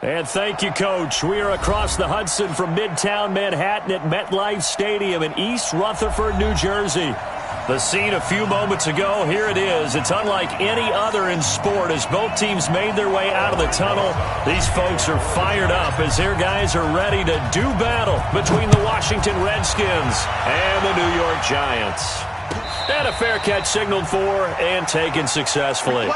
And thank you, Coach. We are across the Hudson from Midtown Manhattan at MetLife Stadium in East Rutherford, New Jersey. The scene a few moments ago, here it is. It's unlike any other in sport as both teams made their way out of the tunnel. These folks are fired up as their guys are ready to do battle between the Washington Redskins and the New York Giants. And a fair catch signaled for and taken successfully.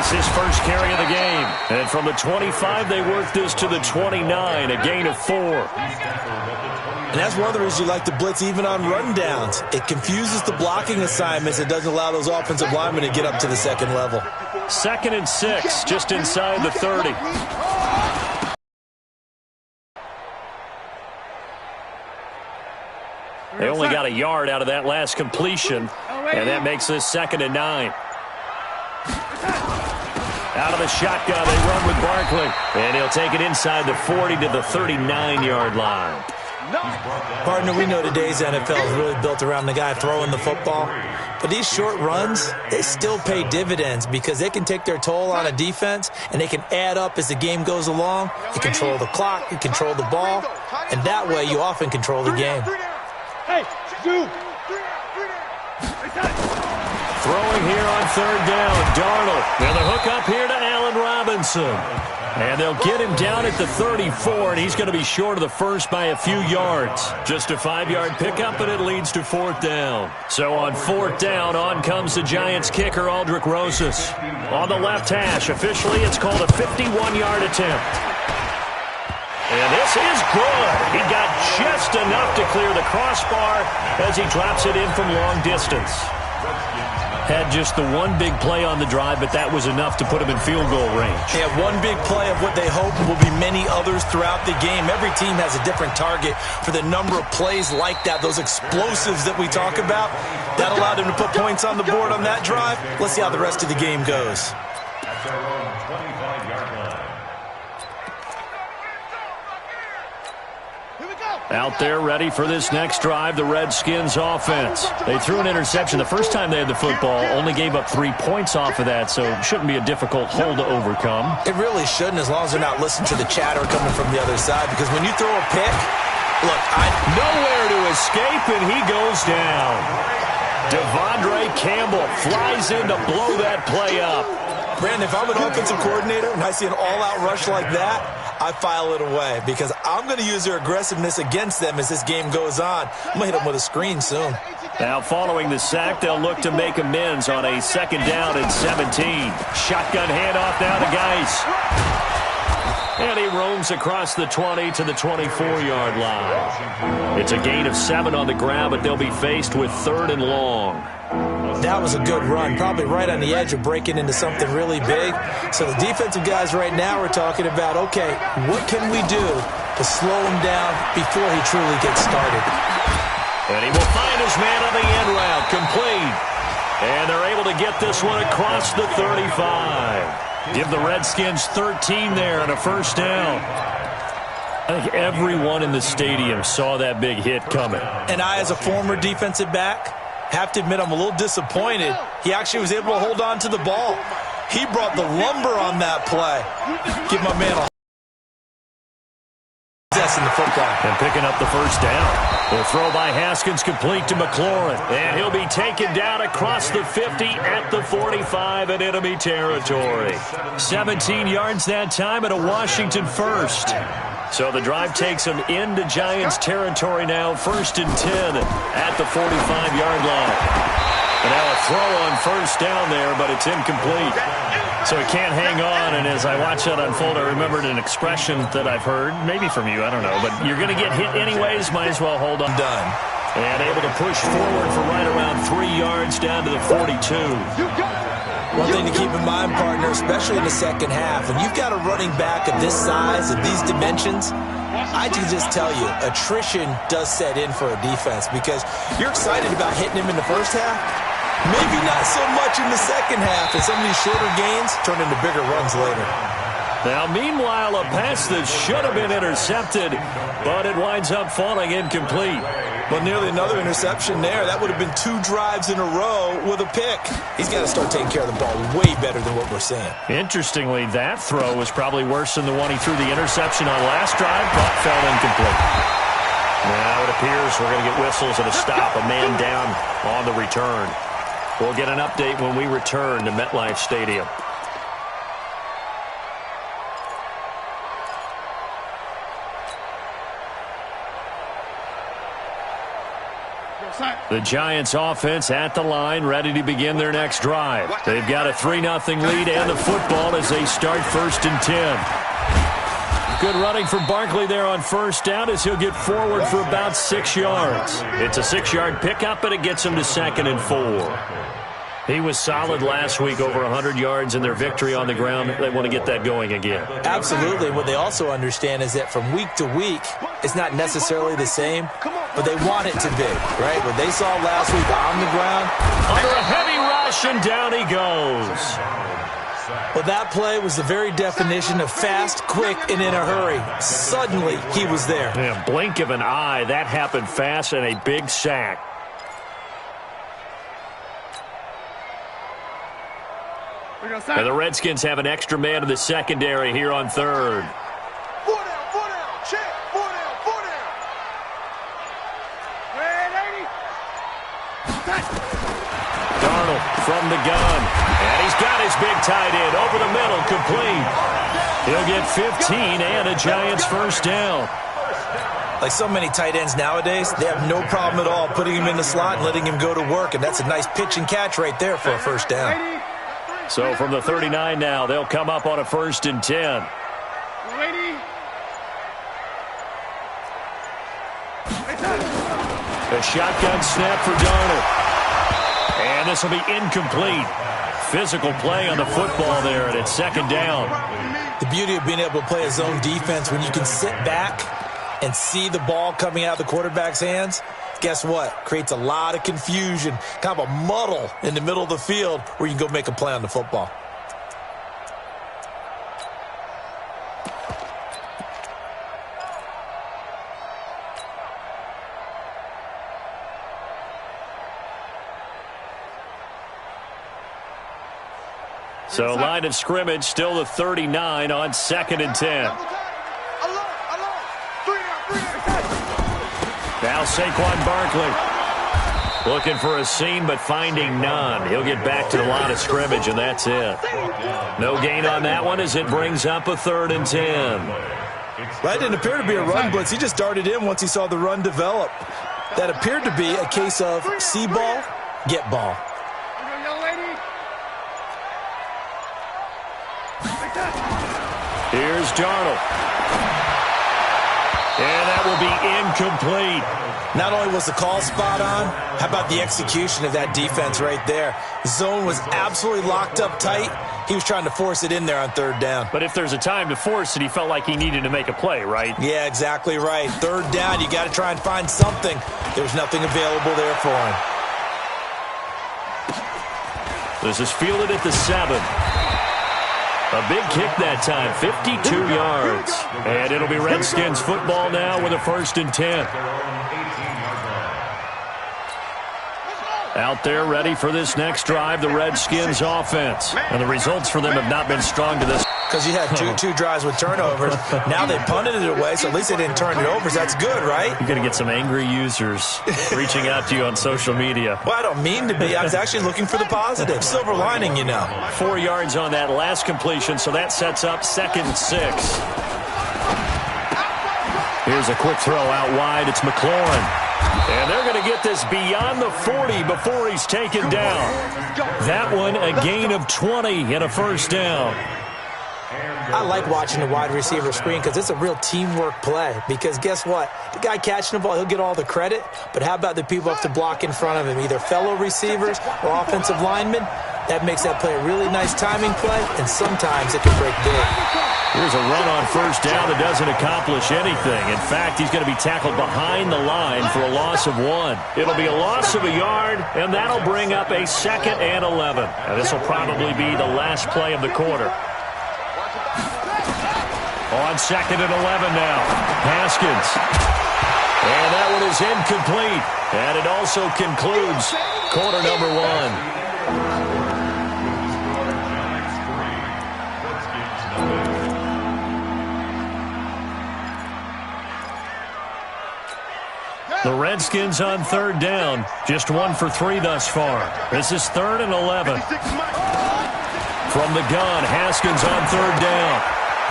His first carry of the game. And from the 25, they work this to the 29, a gain of 4. And that's one of the reasons you like to blitz even on rundowns. It confuses the blocking assignments. It doesn't allow those offensive linemen to get up to the second level. 2nd and 6, just inside the 30. They only got a yard out of that last completion, and that makes this 2nd and 9. Out of the shotgun, they run with Barkley. And he'll take it inside the 40 to the 39-yard line. Partner, we know today's NFL is really built around the guy throwing the football. But these short runs, they still pay dividends because they can take their toll on a defense, and they can add up as the game goes along. You control the clock, you control the ball, and that way you often control the game. Throwing here on 3rd down, Darnold. And the hook up here to Allen Robinson. And they'll get him down at the 34, and he's going to be short of the first by a few yards. Just a 5-yard pickup, and it leads to 4th down. So on 4th down, on comes the Giants kicker, Aldrick Rosas. On the left hash, officially it's called a 51-yard attempt. And this is good. He got just enough to clear the crossbar as he drops it in from long distance. Had just the one big play on the drive, but that was enough to put him in field goal range. They have one big play of what they hope will be many others throughout the game. Every team has a different target for the number of plays like that, those explosives that we talk about. That allowed them to put points on the board on that drive. Let's see how the rest of the game goes. Out there ready for this next drive, the Redskins offense. They threw an interception the first time they had the football, only gave up 3 points off of that, so it shouldn't be a difficult hole to overcome. It really shouldn't, as long as they're not listening to the chatter coming from the other side, because when you throw a pick, look, nowhere to escape, and he goes down. Devondre Campbell flies in to blow that play up. Brandon, if I'm an offensive coordinator and I see an all-out rush like that, I file it away because I'm going to use their aggressiveness against them as this game goes on. I'm going to hit them with a screen soon. Now, following the sack, they'll look to make amends on a 2nd down and 17. Shotgun handoff now to Geis. And he roams across the 20 to the 24-yard line. It's a gain of 7 on the ground, but they'll be faced with 3rd and long. That was a good run, probably right on the edge of breaking into something really big. So the defensive guys right now are talking about, okay, what can we do to slow him down before he truly gets started? And he will find his man on the end route, complete. And they're able to get this one across the 35. Give the Redskins 13 there on a 1st down. I think everyone in the stadium saw that big hit coming. And I, as a former defensive back, have to admit I'm a little disappointed. He actually was able to hold on to the ball. He brought the lumber on that play. Give my man a in the football. And picking up the 1st down. The throw by Haskins complete to McLaurin. And he'll be taken down across the 50 at the 45 in enemy territory. 17 yards that time at a Washington 1st. So the drive takes him into Giants territory now. 1st and 10 at the 45-yard line. And now a throw on 1st down there, but it's incomplete. So he can't hang on, and as I watch that unfold, I remembered an expression that I've heard, maybe from you, I don't know, but you're going to get hit anyways, might as well hold on. Done. And able to push forward for right around 3 yards down to the 42. One thing to keep in mind, partner, especially in the second half, when you've got a running back of this size, of these dimensions, I can just tell you, attrition does set in for a defense because you're excited about hitting him in the first half. Maybe not so much in the second half, and some of these shorter gains turn into bigger runs later. Now, meanwhile, a pass that should have been intercepted, but it winds up falling incomplete. Well, nearly another interception there. That would have been 2 drives in a row with a pick. He's got to start taking care of the ball way better than what we're seeing. Interestingly, that throw was probably worse than the one he threw the interception on last drive, but fell incomplete. Now it appears we're going to get whistles and a stop, a man down on the return. We'll get an update when we return to MetLife Stadium. The Giants offense at the line, ready to begin their next drive. They've got a 3-0 lead and the football as they start 1st and 10. Good running from Barkley there on 1st down as he'll get forward for about 6 yards. It's a 6-yard pickup, but it gets him to 2nd and 4. He was solid last week, over 100 yards in their victory on the ground. They want to get that going again. Absolutely. What they also understand is that from week to week, it's not necessarily the same, but they want it to be, right? What they saw last week on the ground. Under a heavy rush, and down he goes. Well, that play was the very definition of fast, quick, and in a hurry. Suddenly, he was there. Yeah, blink of an eye. That happened fast and a big sack. And the Redskins have an extra man in the secondary here on 3rd. 4 down, check, 4 down. Darnold from the gun. And he's got his big tight end over the middle, complete. He'll get 15 and a Giants 1st down. Like so many tight ends nowadays, they have no problem at all putting him in the slot and letting him go to work, and that's a nice pitch and catch right there for a 1st down. So from the 39 now, they'll come up on a 1st and 10. A shotgun snap for Darnold. And this will be incomplete. Physical play on the football there, and it's 2nd down. The beauty of being able to play a zone defense when you can sit back and see the ball coming out of the quarterback's hands, guess what? Creates a lot of confusion, kind of a muddle in the middle of the field where you can go make a play on the football. So line of scrimmage, still the 39 on 2nd and 10. Now Saquon Barkley looking for a seam but finding none. He'll get back to the line of scrimmage, and that's it. No gain on that one as it brings up a 3rd and 10. That didn't appear to be a run blitz. He just darted in once he saw the run develop. That appeared to be a case of see ball, get ball. Here's Darnold. And that will be incomplete. Not only was the call spot on, how about the execution of that defense right there? Zone was absolutely locked up tight. He was trying to force it in there on 3rd down. But if there's a time to force it, he felt like he needed to make a play, right? Yeah, exactly right. 3rd down, you got to try and find something. There was nothing available there for him. This is fielded at the 7. A big kick that time, 52 yards. And it'll be Redskins football now with a 1st and 10. Out there ready for this next drive, the Redskins offense. And the results for them have not been strong to this. Because you had two drives with turnovers. Now they punted it away, so at least they didn't turn it over. So that's good, right? You're going to get some angry users reaching out to you on social media. Well, I don't mean to be. I was actually looking for the positive. Silver lining, you know. 4 yards on that last completion, so that sets up 2nd and 6. Here's a quick throw out wide. It's McLaurin. And they're going to get this beyond the 40 before he's taken down. That one, a gain of 20 and a 1st down. I like watching the wide receiver screen because it's a real teamwork play. Because guess what? The guy catching the ball, he'll get all the credit. But how about the people who have to block in front of him, either fellow receivers or offensive linemen? That makes that play a really nice timing play, and sometimes it can break big. Here's a run on first down that doesn't accomplish anything. In fact, he's going to be tackled behind the line for a loss of 1. It'll be a loss of a yard, and that'll bring up a 2nd and 11. Now, this will probably be the last play of the quarter. On 2nd and 11 now, Haskins. And that one is incomplete. And it also concludes quarter number 1. The Redskins on 3rd down. Just 1 for 3 thus far. This is 3rd and 11. From the gun, Haskins on 3rd down.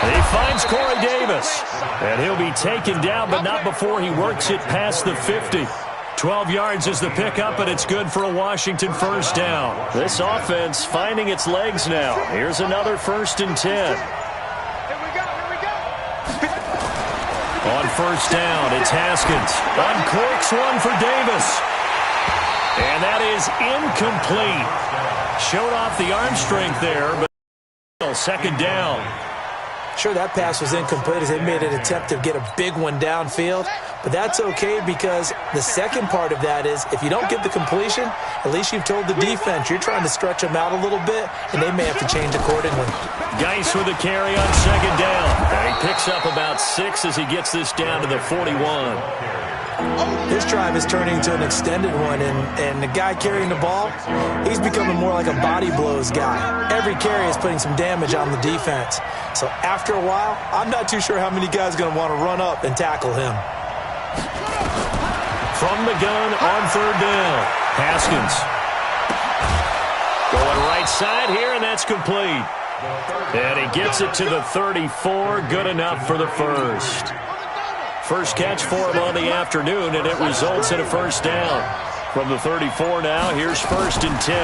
He finds Corey Davis. And he'll be taken down, but not before he works it past the 50. 12 yards is the pickup, and it's good for a Washington first down. This offense finding its legs now. Here's another 1st and 10. On first down, it's Haskins. Uncorks one for Davis. And that is incomplete. Showed off the arm strength there, but 2nd down. Sure, that pass was incomplete as they made an attempt to get a big one downfield. But that's okay because the second part of that is if you don't get the completion, at least you've told the defense you're trying to stretch them out a little bit, and they may have to change accordingly. Geis with a carry on 2nd down. And he picks up about 6 as he gets this down to the 41. This drive is turning into an extended one, and the guy carrying the ball, he's becoming more like a body blows guy. Every carry is putting some damage on the defense. So after a while, I'm not too sure how many guys are going to want to run up and tackle him. From the gun on 3rd down, Haskins. Going right side here, and that's complete. And he gets it to the 34, good enough for the first. First catch for him on the afternoon, and it results in a first down. From the 34 now, here's 1st and 10.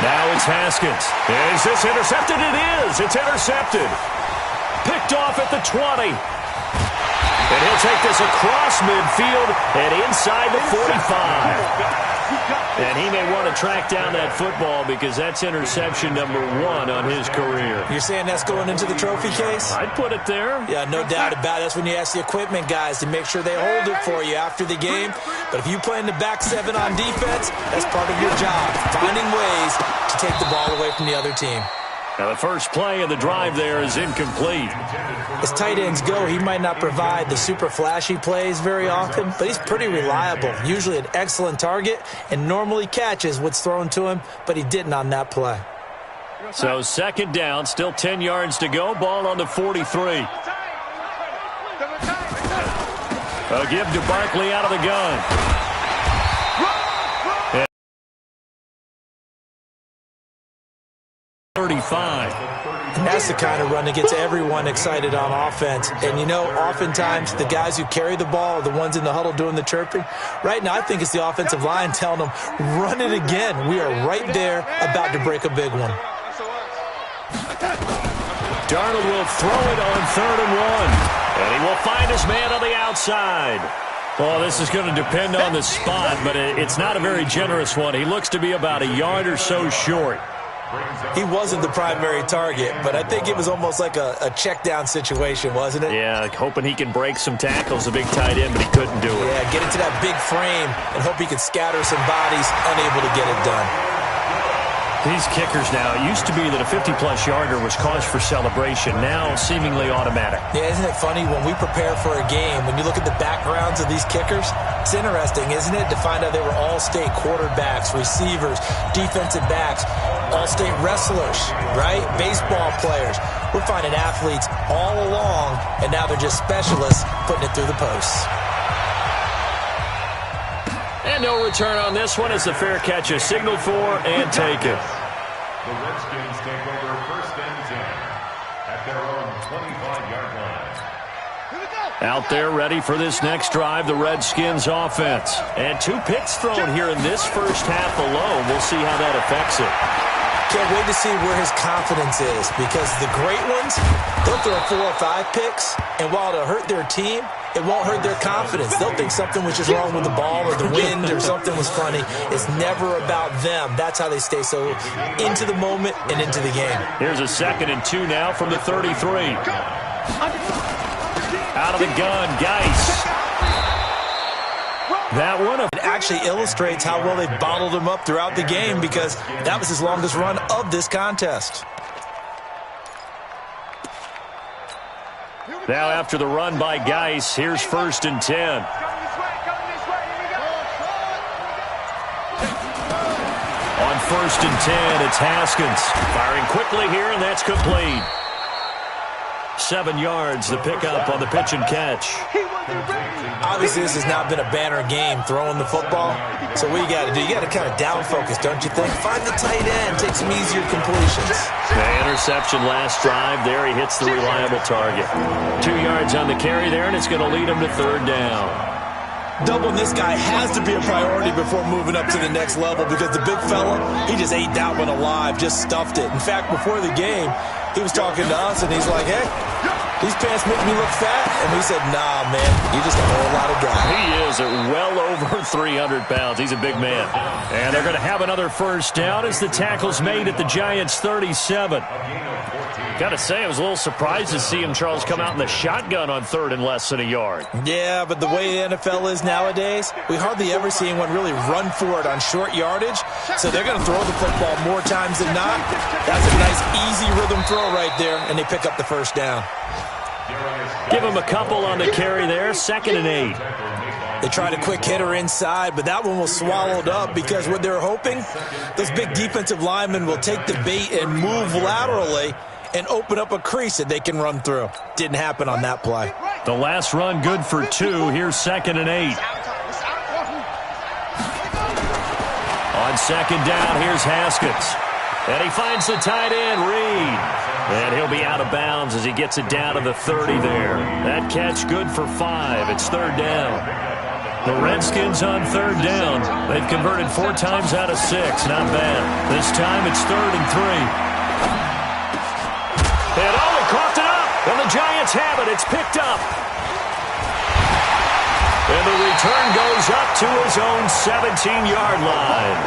Now it's Haskins. Is this intercepted? It is. It's intercepted. Picked off at the 20. And he'll take this across midfield and inside the 45. And he may want to track down that football because that's interception number 1 on his career. You're saying that's going into the trophy case? I'd put it there. Yeah, no doubt about it. That's when you ask the equipment guys to make sure they hold it for you after the game. But if you play in the back 7 on defense, that's part of your job, finding ways to take the ball away from the other team. Now the first play of the drive there is incomplete. As tight ends go, he might not provide the super flashy plays very often, but he's pretty reliable, usually an excellent target, and normally catches what's thrown to him, but he didn't on that play. So 2nd down, still 10 yards to go, ball on the 43. A give to Barkley out of the gun. 35. And that's the kind of run that gets everyone excited on offense. And, you know, oftentimes the guys who carry the ball are the ones in the huddle doing the chirping. Right now, I think it's the offensive line telling them, run it again. We are right there about to break a big one. Darnold will throw it on 3rd and 1. And he will find his man on the outside. Well, this is going to depend on the spot, but it's not a very generous one. He looks to be about a yard or so short. He wasn't the primary target, but I think it was almost like a check-down situation, wasn't it? Yeah, hoping he can break some tackles, a big tight end, but he couldn't do it. Yeah, get into that big frame and hope he can scatter some bodies, unable to get it done. These kickers now, it used to be that a 50-plus yarder was cause for celebration, now seemingly automatic. Yeah, isn't it funny when we prepare for a game, when you look at the backgrounds of these kickers, it's interesting, isn't it, to find out they were all-state quarterbacks, receivers, defensive backs, all-state wrestlers, right? Baseball players. We're finding athletes all along, and now they're just specialists putting it through the posts. And no return on this one as the fair catch is signaled for and taken. The Redskins take over 1st and 10 at their own 25-yard line. Out there ready for this next drive, the Redskins offense. And 2 picks thrown here in this first half alone. We'll see how that affects it. Can't wait to see where his confidence is, because the great ones, they'll throw 4 or 5 picks, and while it'll hurt their team, it won't hurt their confidence. They'll think something was just wrong with the ball or the wind or something was funny. It's never about them. That's how they stay so into the moment and into the game. Here's a 2nd and 2 now from the 33. Out of the gun, Geis. That one it actually illustrates how well they've bottled him up throughout the game, because that was his longest run of this contest. Now after the run by Geis, here's 1st and 10. On 1st and 10, it's Haskins. Firing quickly here, and that's complete. 7 yards, the pickup on the pitch and catch. Obviously, this has not been a banner game throwing the football. So what you got to do, you got to kind of down focus, don't you think? Find the tight end, take some easier completions. The interception last drive. There he hits the reliable target. 2 yards on the carry there, and it's going to lead him to 3rd down. Doubling this guy has to be a priority before moving up to the next level, because the big fella, he just ate that one alive, just stuffed it. In fact, before the game, he was talking to us, and he's like, hey, these pants make me look fat. And we said, nah, man, you're just a whole lot of guy. He is well over 300 pounds. He's a big man. And they're going to have another 1st down as the tackle's made at the Giants' 37. Got to say, I was a little surprised to see him, Charles, come out in the shotgun on 3rd and less than a yard. Yeah, but the way the NFL is nowadays, we hardly ever see anyone really run for it on short yardage. So they're going to throw the football more times than not. That's a nice, easy rhythm throw right there, and they pick up the 1st down. Give him a couple on the carry there, 2nd and 8. They tried a quick hitter inside, but that one was swallowed up, because what they're hoping, those big defensive linemen will take the bait and move laterally and open up a crease that they can run through. Didn't happen on that play. The last run good for 2. Here's 2nd and 8. On 2nd down, here's Haskins. And he finds the tight end, Reed. And he'll be out of bounds as he gets it down to the 30 there. That catch good for 5. It's 3rd down. The Redskins on 3rd down. They've converted 4 times out of 6. Not bad. This time it's 3rd and 3. And he coughed it up. And the Giants have it. It's picked up. And the return goes up to his own 17-yard line.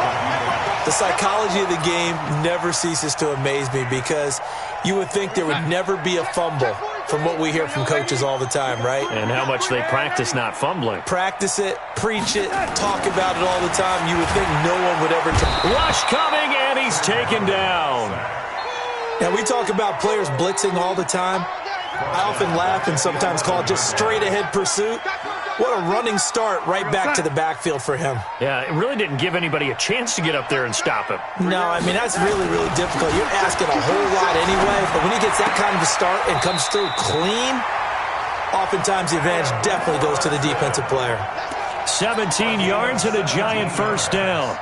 The psychology of the game never ceases to amaze me, because you would think there would never be a fumble from what we hear from coaches all the time, right? And how much they practice not fumbling. Practice it, preach it, talk about it all the time. You would think no one would ever... Rush coming, and he's taken down. Now, we talk about players blitzing all the time. I often laugh and sometimes call it just straight-ahead pursuit. What a running start right back to the backfield for him. Yeah, it really didn't give anybody a chance to get up there and stop him. No, I mean, that's really, really difficult. You're asking a whole lot anyway, but when he gets that kind of a start and comes through clean, oftentimes the advantage definitely goes to the defensive player. 17 yards and a Giant 1st down.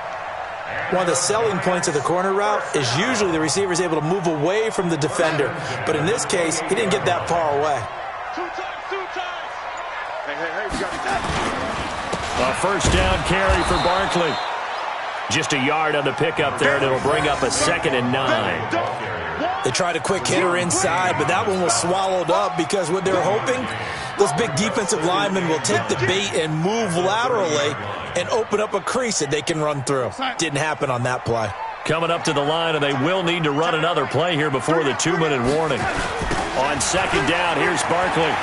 One of the selling points of the corner route is usually the receiver is able to move away from the defender. But in this case, he didn't get that far away. A 1st down carry for Barkley. Just a yard on the pickup there, and it'll bring up a 2nd and 9. They tried a quick hitter inside, but that one was swallowed up, because what they're hoping, those big defensive linemen will take the bait and move laterally and open up a crease that they can run through. Didn't happen on that play. Coming up to the line, and they will need to run another play here before the 2-minute warning. On 2nd down, here's Barkley.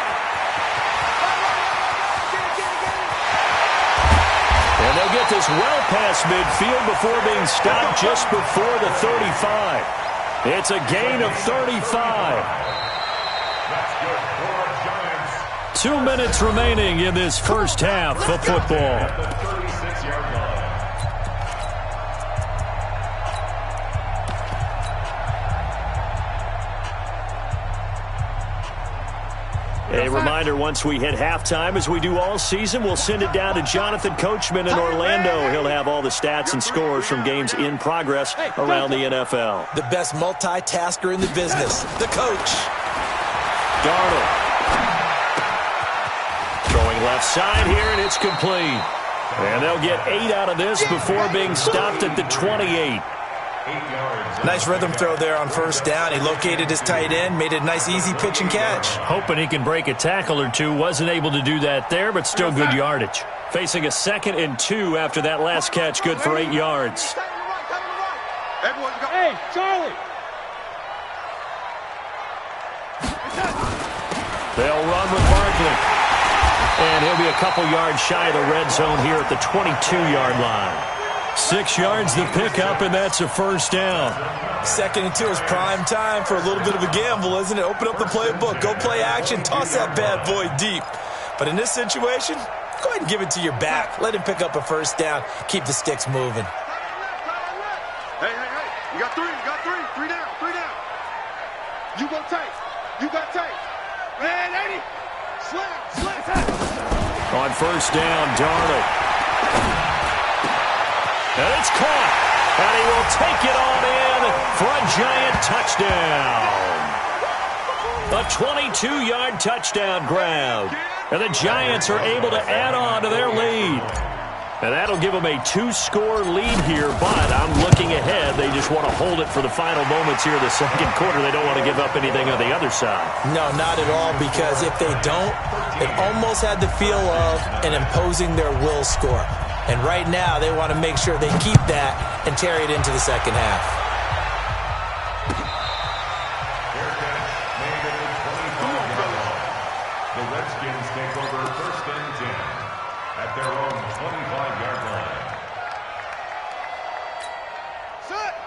And they'll get this well past midfield before being stopped just before the 35. It's a gain of 35. 2 minutes remaining in this 1st half of football. A reminder, once we hit halftime, as we do all season, we'll send it down to Jonathan Coachman in Orlando. He'll have all the stats and scores from games in progress around the NFL. The best multitasker in the business, the coach. Darnold. Throwing left side here, and it's complete. And they'll get 8 out of this before being stopped at the 28. Nice rhythm throw there on first down. He located his tight end, made it a nice, easy pitch and catch. Hoping he can break a tackle or two. Wasn't able to do that there, but still good yardage. Facing a 2nd and 2 after that last catch, good for 8 yards. Hey, Charlie! They'll run with Barkley. And he'll be a couple yards shy of the red zone here at the 22-yard line. 6 yards the pickup, and that's a first down. 2nd and 2 is prime time for a little bit of a gamble, isn't it? Open up the playbook, go play action, toss that bad boy deep. But in this situation, go ahead and give it to your back. Let him pick up a first down. Keep the sticks moving. Hey, you got 3, you got 3. 3 down, 3 down. You go tight. You got tight. Man, 80. Slam. On first down, Darnold. And it's caught. And he will take it on in for a giant touchdown. A 22-yard touchdown grab. And the Giants are able to add on to their lead. And that'll give them a 2-score lead here, but I'm looking ahead. They just want to hold it for the final moments here in the second quarter. They don't want to give up anything on the other side. No, not at all, because if they don't, it almost had the feel of an imposing their will score. And right now, they want to make sure they keep that and carry it into the second half. The Redskins take over 1st and 10 at their own 25-yard line.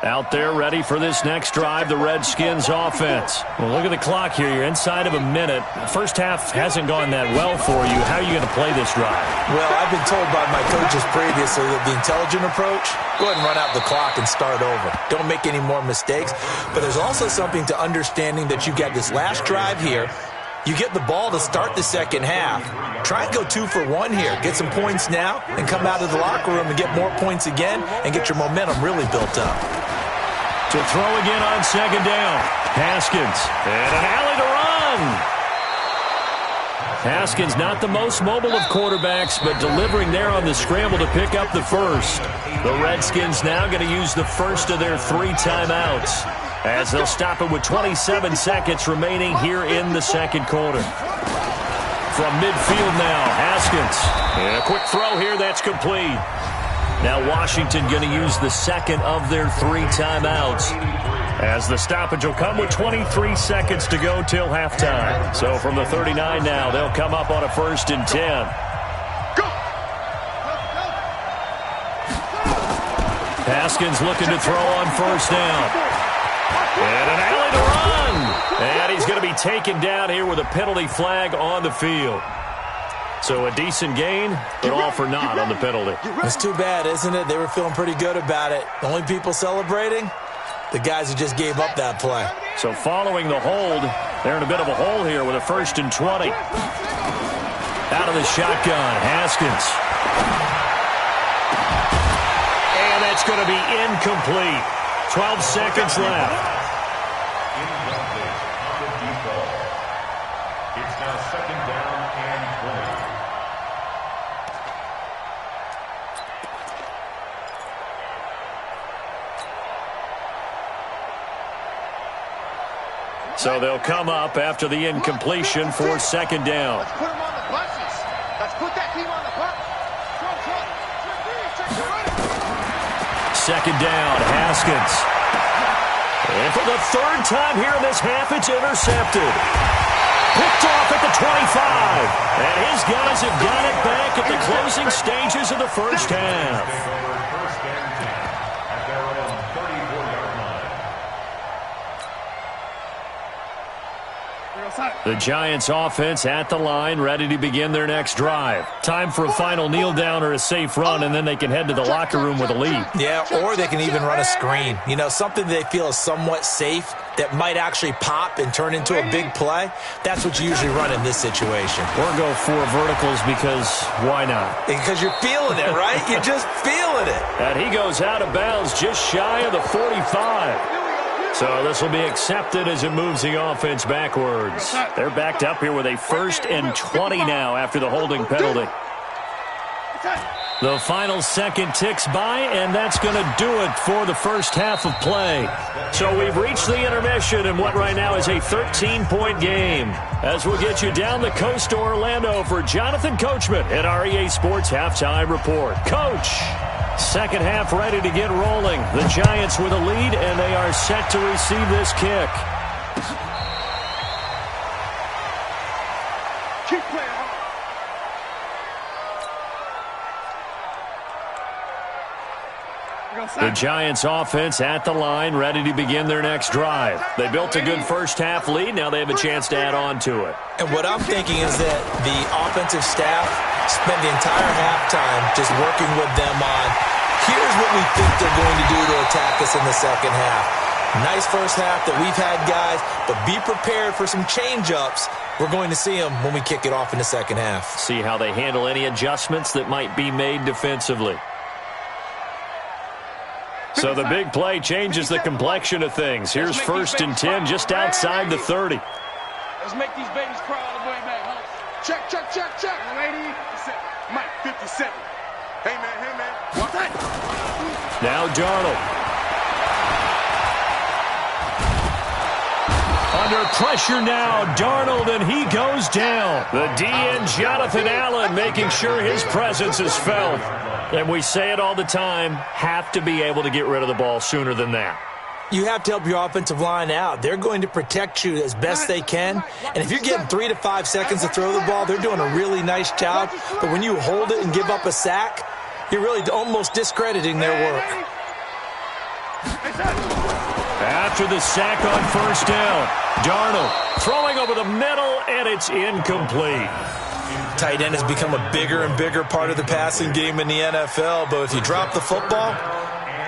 Out there ready for this next drive, the Redskins offense. Well, look at the clock here. You're inside of a minute. First half hasn't gone that well for you. How are you going to play this drive? Well, I've been told by my coaches previously that the intelligent approach, go ahead and run out the clock and start over. Don't make any more mistakes. But there's also something to understanding that you got this last drive here. You get the ball to start the second half. Try and go 2 for 1 here. Get some points now and come out of the locker room and get more points again and get your momentum really built up. To throw again on second down. Haskins. And an alley to run. Haskins not the most mobile of quarterbacks, but delivering there on the scramble to pick up the first. The Redskins now going to use the first of their 3 timeouts, as they'll stop it with 27 seconds remaining here in the second quarter. From midfield now, Haskins. And a quick throw here, that's complete. Now Washington going to use the second of their 3 timeouts, as the stoppage will come with 23 seconds to go till halftime. So from the 39 now, they'll come up on a 1st and 10. Haskins looking to throw on first down. And an alley to run. And he's going to be taken down here with a penalty flag on the field. So a decent gain, but all for naught on the penalty. It's too bad, isn't it? They were feeling pretty good about it. The only people celebrating, the guys who just gave up that play. So following the hold, they're in a bit of a hole here with a 1st and 20. Out of the shotgun, Haskins. And that's going to be incomplete. 12 seconds left. It's now 2nd down and 20. So they'll come up after the incompletion for 2nd down. Let's put them on the buses. Let's put that team on the bus. 2nd down, Haskins. And for the 3rd time here in this half, it's intercepted. Picked off at the 25. And his guys have got it back at the closing stages of the first half. First and 10 at their own 34-yard line. The Giants offense at the line, ready to begin their next drive. Time for a final kneel down or a safe run, and then they can head to the locker room with a lead. Yeah, or they can even run a screen. You know, something they feel is somewhat safe that might actually pop and turn into a big play. That's what you usually run in this situation. Or go 4 verticals, because why not? Because you're feeling it, right? You're just feeling it. And he goes out of bounds just shy of the 45. So this will be accepted as it moves the offense backwards. They're backed up here with a 1st and 20 now after the holding penalty. The final second ticks by, and that's going to do it for the first half of play. So we've reached the intermission in what right now is a 13-point game. As we'll get you down the coast to Orlando for Jonathan Coachman at our EA Sports Halftime Report. Coach, second half ready to get rolling. The Giants with a lead, and they are set to receive this kick. Keep playing hard. The Giants offense at the line, ready to begin their next drive. They built a good first half lead. Now they have a chance to add on to it. And what I'm thinking is that the offensive staff spent the entire halftime just working with them on, here's what we think they're going to do to attack us in the second half. Nice first half that we've had, guys, but be prepared for some change-ups. We're going to see them when we kick it off in the second half. See how they handle any adjustments that might be made defensively. So the big play changes the complexion of things. Here's 1st and 10 just outside the 30. Let's make these babies crawl all the way back home. Check, check, check, check. Lady, Mike, 57. Hey, man. What's that? Now Darnold. Under pressure now, Darnold, and he goes down. The DN, Jonathan Allen, making sure his presence is felt. And we say it all the time, have to be able to get rid of the ball sooner than that. You have to help your offensive line out. They're going to protect you as best they can. And if you're getting 3 to 5 seconds to throw the ball, they're doing a really nice job. But when you hold it and give up a sack, you're really almost discrediting their work. After the sack on 1st down, Darnold throwing over the middle, and it's incomplete. Tight end has become a bigger and bigger part of the passing game in the NFL, but if you drop the football,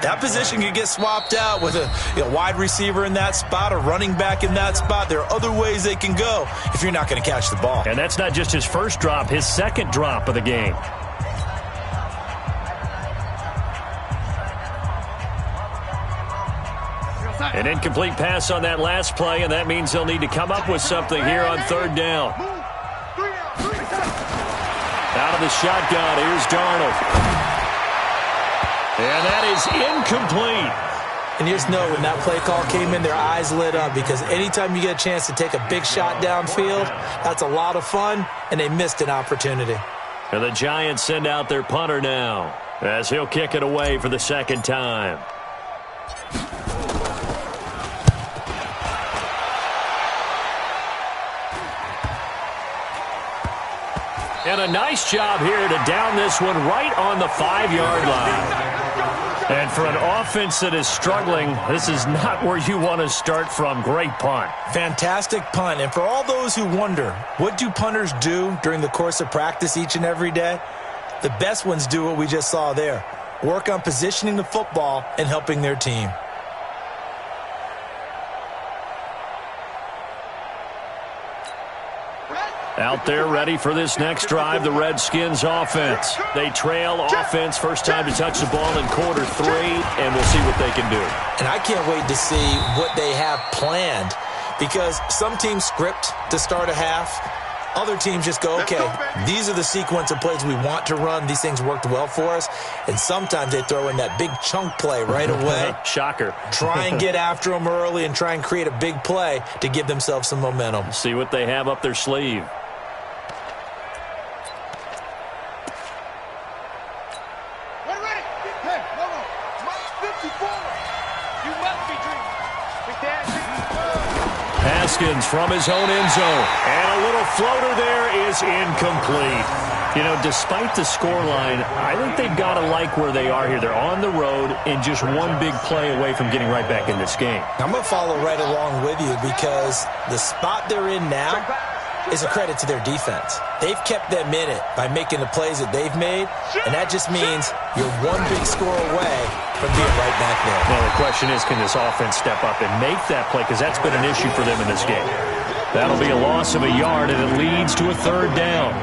that position can get swapped out with a wide receiver in that spot, a running back in that spot. There are other ways they can go if you're not going to catch the ball. And that's not just his first drop, his second drop of the game. An incomplete pass on that last play, and that means they'll need to come up with something here on 3rd down. Out of the shotgun, here's Darnold. And that is incomplete. And you just know when that play call came in, their eyes lit up, because anytime you get a chance to take a big shot downfield, that's a lot of fun, and they missed an opportunity. And the Giants send out their punter now, as he'll kick it away for the second time. And a nice job here to down this one right on the 5-yard line. And for an offense that is struggling, this is not where you want to start from. Great punt. Fantastic punt. And for all those who wonder, what do punters do during the course of practice each and every day? The best ones do what we just saw there. Work on positioning the football and helping their team. Out there ready for this next drive, the Redskins offense. They trail offense, first time to touch the ball in quarter 3, and we'll see what they can do. And I can't wait to see what they have planned, because some teams script to start a half. Other teams just go, okay, these are the sequence of plays we want to run. These things worked well for us. And sometimes they throw in that big chunk play right away. Shocker. Try and get after them early and try and create a big play to give themselves some momentum. See what they have up their sleeve. Haskins from his own end zone. And a little floater there is incomplete. You know, despite the scoreline, I think they've got to like where they are here. They're on the road and just one big play away from getting right back in this game. I'm going to follow right along with you, because the spot they're in now is a credit to their defense. They've kept them in it by making the plays that they've made, and that just means you're one big score away from being right back there. Well, the question is, can this offense step up and make that play? Because that's been an issue for them in this game. That'll be a loss of a yard, and it leads to a 3rd down.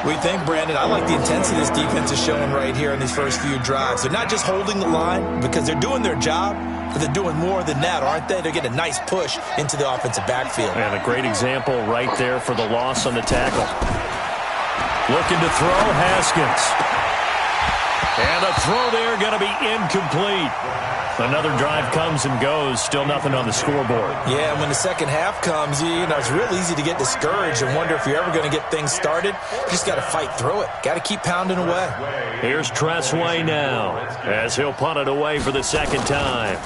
We think, Brandon, I like the intensity this defense is showing right here in these first few drives. They're not just holding the line because they're doing their job, but they're doing more than that, aren't they? They're getting a nice push into the offensive backfield. And a great example right there for the loss on the tackle. Looking to throw, Haskins. And the throw there going to be incomplete. Another drive comes and goes. Still nothing on the scoreboard. Yeah, and when the second half comes, you know, it's real easy to get discouraged and wonder if you're ever going to get things started. You just got to fight through it. Got to keep pounding away. Here's Tressway now as he'll punt it away for the second time.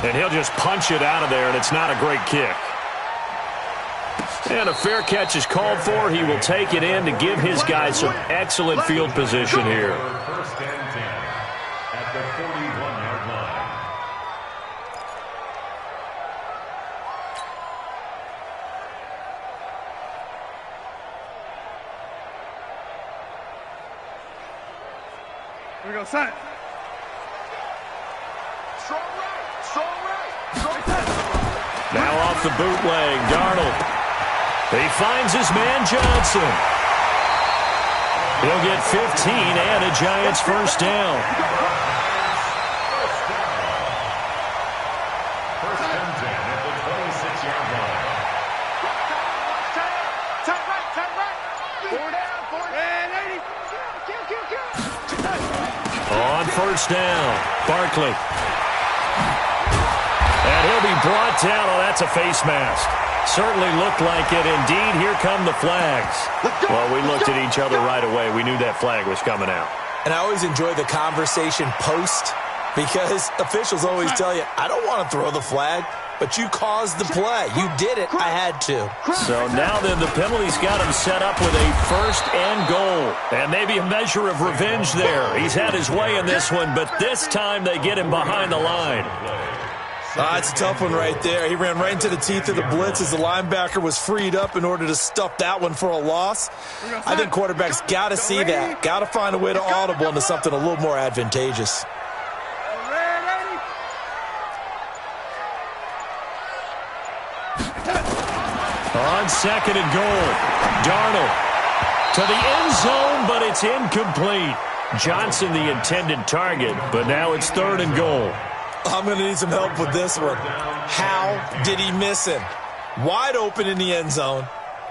And he'll just punch it out of there, and it's not a great kick. And a fair catch is called for. He will take it in to give his guys some excellent field position here. First and 10 at the 41-yard line. Here we go, son. Strong right, strong right, strong right. Now off the bootleg, Darnold. He finds his man Johnson. He'll get 15 and a Giants first down. First and 10 at the 26-yard line. Tight right. 4 down, 4 and 80. On first down, Barkley. And he'll be brought down. Oh, that's a face mask. Certainly looked like it. Indeed, here come the flags. Well, we looked at each other right away. We knew that flag was coming out. And I always enjoy the conversation post because officials always tell you, I don't want to throw the flag, but you caused the play. You did it. I had to. So now then the penalty's got him set up with a first and goal. And maybe a measure of revenge there. He's had his way in this one, but this time they get him behind the line. It's a tough one right there. He ran right into the teeth of the blitz as the linebacker was freed up in order to stuff that one for a loss. I think quarterbacks got to see that. Got to find a way to audible into something a little more advantageous. On second and goal, Darnold to the end zone, but it's incomplete. Johnson the intended target, but now it's third and goal. I'm going to need some help with this one. How did he miss him? Wide open in the end zone.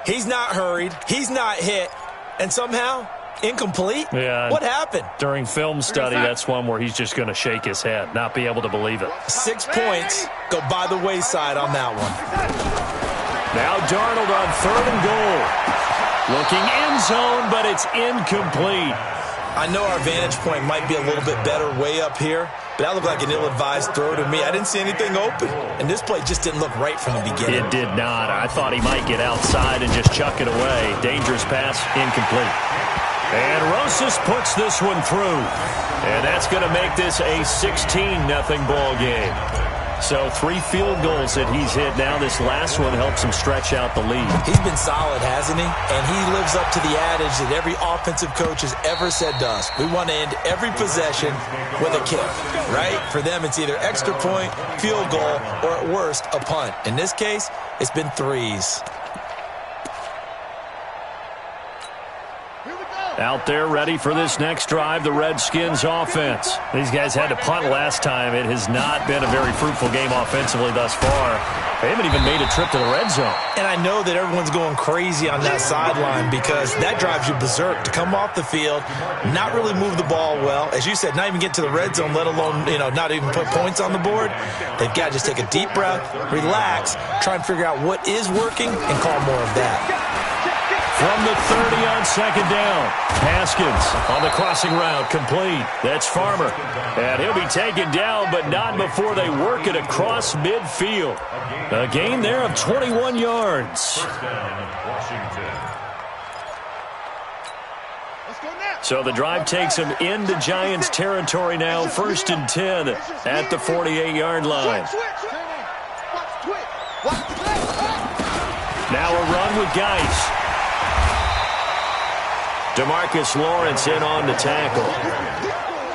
He's not hurried. He's not hit. And somehow, incomplete? Yeah. What happened? During film study, that's one where he's just going to shake his head, not be able to believe it. 6 points go by the wayside on that one. Now Darnold on third and goal. Looking end zone, but it's incomplete. I know our vantage point might be a little bit better way up here, but that looked like an ill-advised throw to me. I didn't see anything open, and this play just didn't look right from the beginning. It did not. I thought he might get outside and just chuck it away. Dangerous pass, incomplete. And Rosas puts this one through, and that's going to make this a 16-0 ball game. So 3 field goals that he's hit now. This last one helps him stretch out the lead. He's been solid, hasn't he? And he lives up to the adage that every offensive coach has ever said to us. We want to end every possession with a kick, right? For them, it's either extra point, field goal, or at worst, a punt. In this case, it's been 3s. Out there ready for this next drive, the Redskins offense. These guys had to punt last time. It has not been a very fruitful game offensively thus far. They haven't even made a trip to the red zone. And I know that everyone's going crazy on that sideline because that drives you berserk to come off the field, not really move the ball well. As you said, not even get to the red zone, let alone, not even put points on the board. They've got to just take a deep breath, relax, try and figure out what is working, and call more of that. From the 30 on second down, Haskins on the crossing route, complete. That's Farmer. And he'll be taken down, but not before they work it across midfield. A gain there of 21 yards. So the drive takes him into Giants territory now, 1st and 10 at the 48-yard line. Now a run with Geis. DeMarcus Lawrence in on the tackle.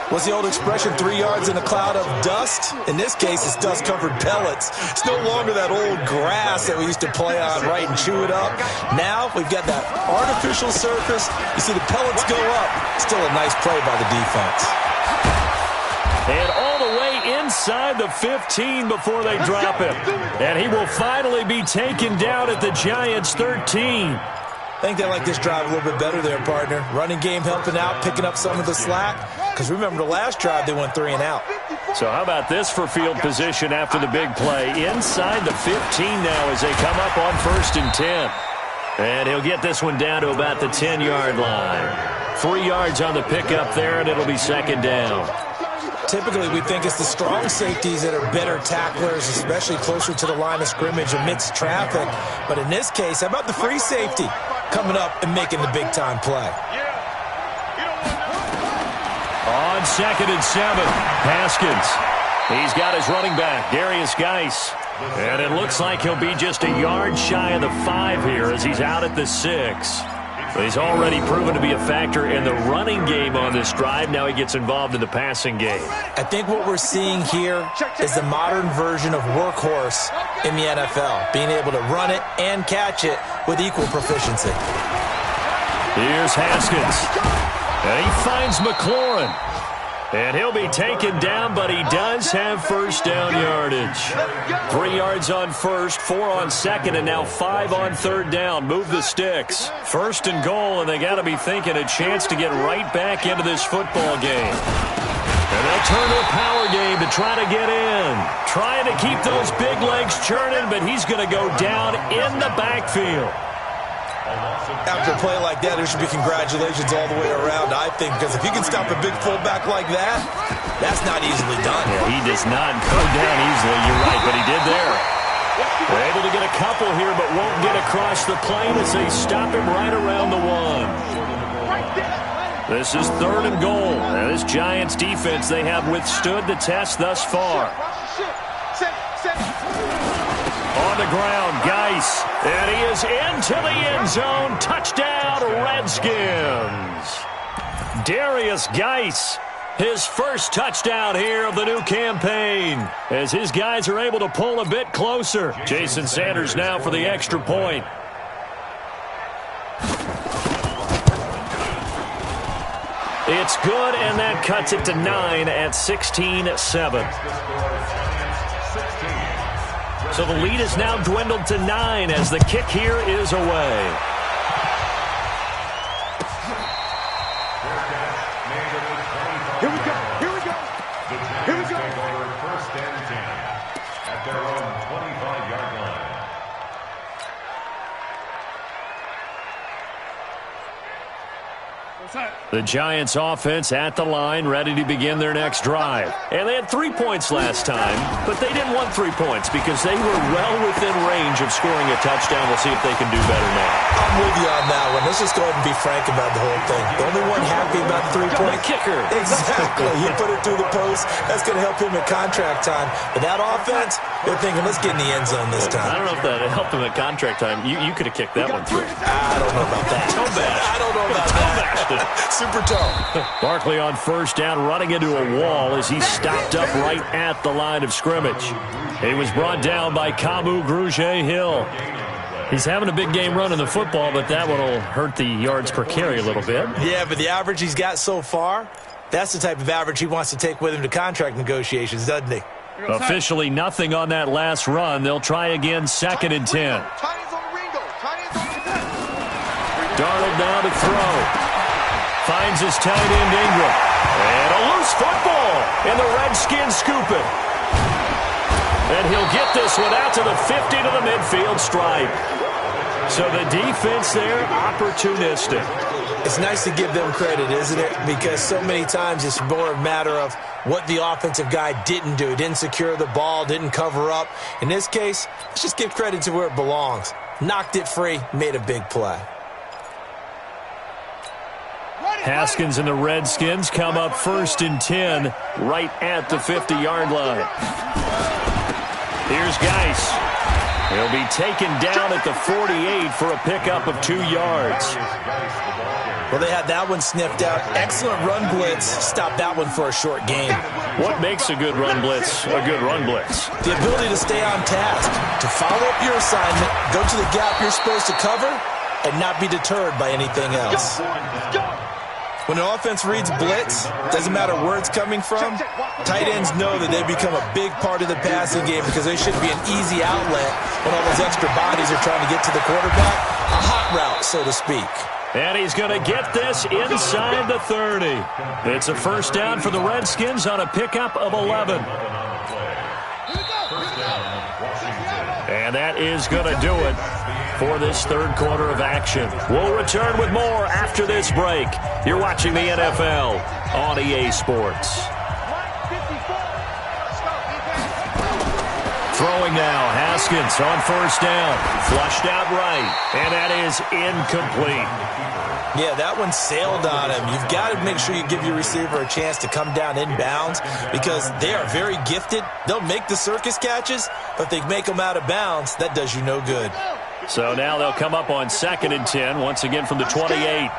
What's the old expression, 3 yards in a cloud of dust? In this case, it's dust-covered pellets. It's no longer that old grass that we used to play on, right, and chew it up. Now we've got that artificial surface. You see the pellets go up. Still a nice play by the defense. And all the way inside the 15 before they drop him. And he will finally be taken down at the Giants' 13. I think they like this drive a little bit better there, partner. Running game helping out, picking up some of the slack. Because remember, the last drive, they went 3 and out. So how about this for field position after the big play? Inside the 15 now as they come up on 1st and 10. And he'll get this one down to about the 10-yard line. 3 yards on the pickup there, and it'll be 2nd down. Typically, we think it's the strong safeties that are better tacklers, especially closer to the line of scrimmage amidst traffic. But in this case, how about the free safety coming up and making the big-time play? On 2nd and 7, Haskins. He's got his running back, Darius Geis. And it looks like he'll be just a yard shy of the 5 here as he's out at the 6. He's already proven to be a factor in the running game on this drive. Now he gets involved in the passing game. I think what we're seeing here is the modern version of workhorse in the NFL, being able to run it and catch it with equal proficiency. Here's Haskins. And he finds McLaurin. And he'll be taken down, but he does have 1st down yardage. 3 yards on 1st, 4 on 2nd, and now 5 on 3rd down. Move the sticks. 1st and goal, and they got to be thinking a chance to get right back into this football game. And they'll turn to a power game to try to get in. Trying to keep those big legs churning, but he's going to go down in the backfield. After a play like that, there should be congratulations all the way around, I think, because if you can stop a big fullback like that, that's not easily done. Yeah, he does not go down easily, you're right, but he did there. They're able to get a couple here, but won't get across the plane as they stop him right around the 1. This is 3rd and goal. Now, this Giants defense, they have withstood the test thus far. On the ground, Geis, and he is into the end zone. Touchdown, Redskins. Darius Geis, his first touchdown here of the new campaign, as his guys are able to pull a bit closer. Jason Sanders now for the extra point. It's good, and that cuts it to 9 at 16-7. So the lead is now dwindled to 9 as the kick here is away. Here we go. Here we go. Here we go. 1st and 10 at their own 25-yard line. The Giants offense at the line, ready to begin their next drive. And they had 3 points last time, but they didn't want 3 points because they were well within range of scoring a touchdown. We'll see if they can do better now. I'm with you on that one. Let's just go ahead and be frank about the whole thing. The only one happy about the 3-point kicker. Exactly. He put it through the post. That's going to help him at contract time. But that offense, they're thinking, let's get in the end zone this time. I don't know if that helped him at contract time. You could have kicked that one through. I don't know about that. I don't know about that. Super toe. Barkley on 1st down, running into a wall as he stopped up right at the line of scrimmage. He was brought down by Kamu Grugier-Hill. He's having a big game running the football, but that one will hurt the yards per carry a little bit. Yeah, but the average he's got so far, that's the type of average he wants to take with him to contract negotiations, doesn't he? Officially nothing on that last run. They'll try again, 2nd and 10. Darnold now to throw. Finds his tight end Ingram. And a loose football. And the Redskins scoop it. And he'll get this one out to the 50 to the midfield stripe. So the defense there, opportunistic. It's nice to give them credit, isn't it? Because so many times it's more a matter of what the offensive guy didn't do. Didn't secure the ball, didn't cover up. In this case, let's just give credit to where it belongs. Knocked it free, made a big play. Haskins and the Redskins come up 1st and 10 right at the 50-yard line. Here's Geis. He'll be taken down at the 48 for a pickup of 2 yards. Well, they had that one sniffed out. Excellent run blitz. Stopped that one for a short gain. What makes a good run blitz a good run blitz? The ability to stay on task, to follow up your assignment, go to the gap you're supposed to cover, and not be deterred by anything else. When an offense reads blitz, doesn't matter where it's coming from, tight ends know that they become a big part of the passing game because they should be an easy outlet when all those extra bodies are trying to get to the quarterback. A hot route, so to speak. And he's going to get this inside the 30. It's a first down for the Redskins on a pickup of 11. And that is going to do it for this third quarter of action. We'll return with more after this break. You're watching the NFL on EA Sports. Throwing now, Haskins on first down. Flushed out right, and that is incomplete. Yeah, that one sailed on him. You've got to make sure you give your receiver a chance to come down inbounds because they are very gifted. They'll make the circus catches, but if they make them out of bounds, that does you no good. So now they'll come up on 2nd and 10, once again from the 28.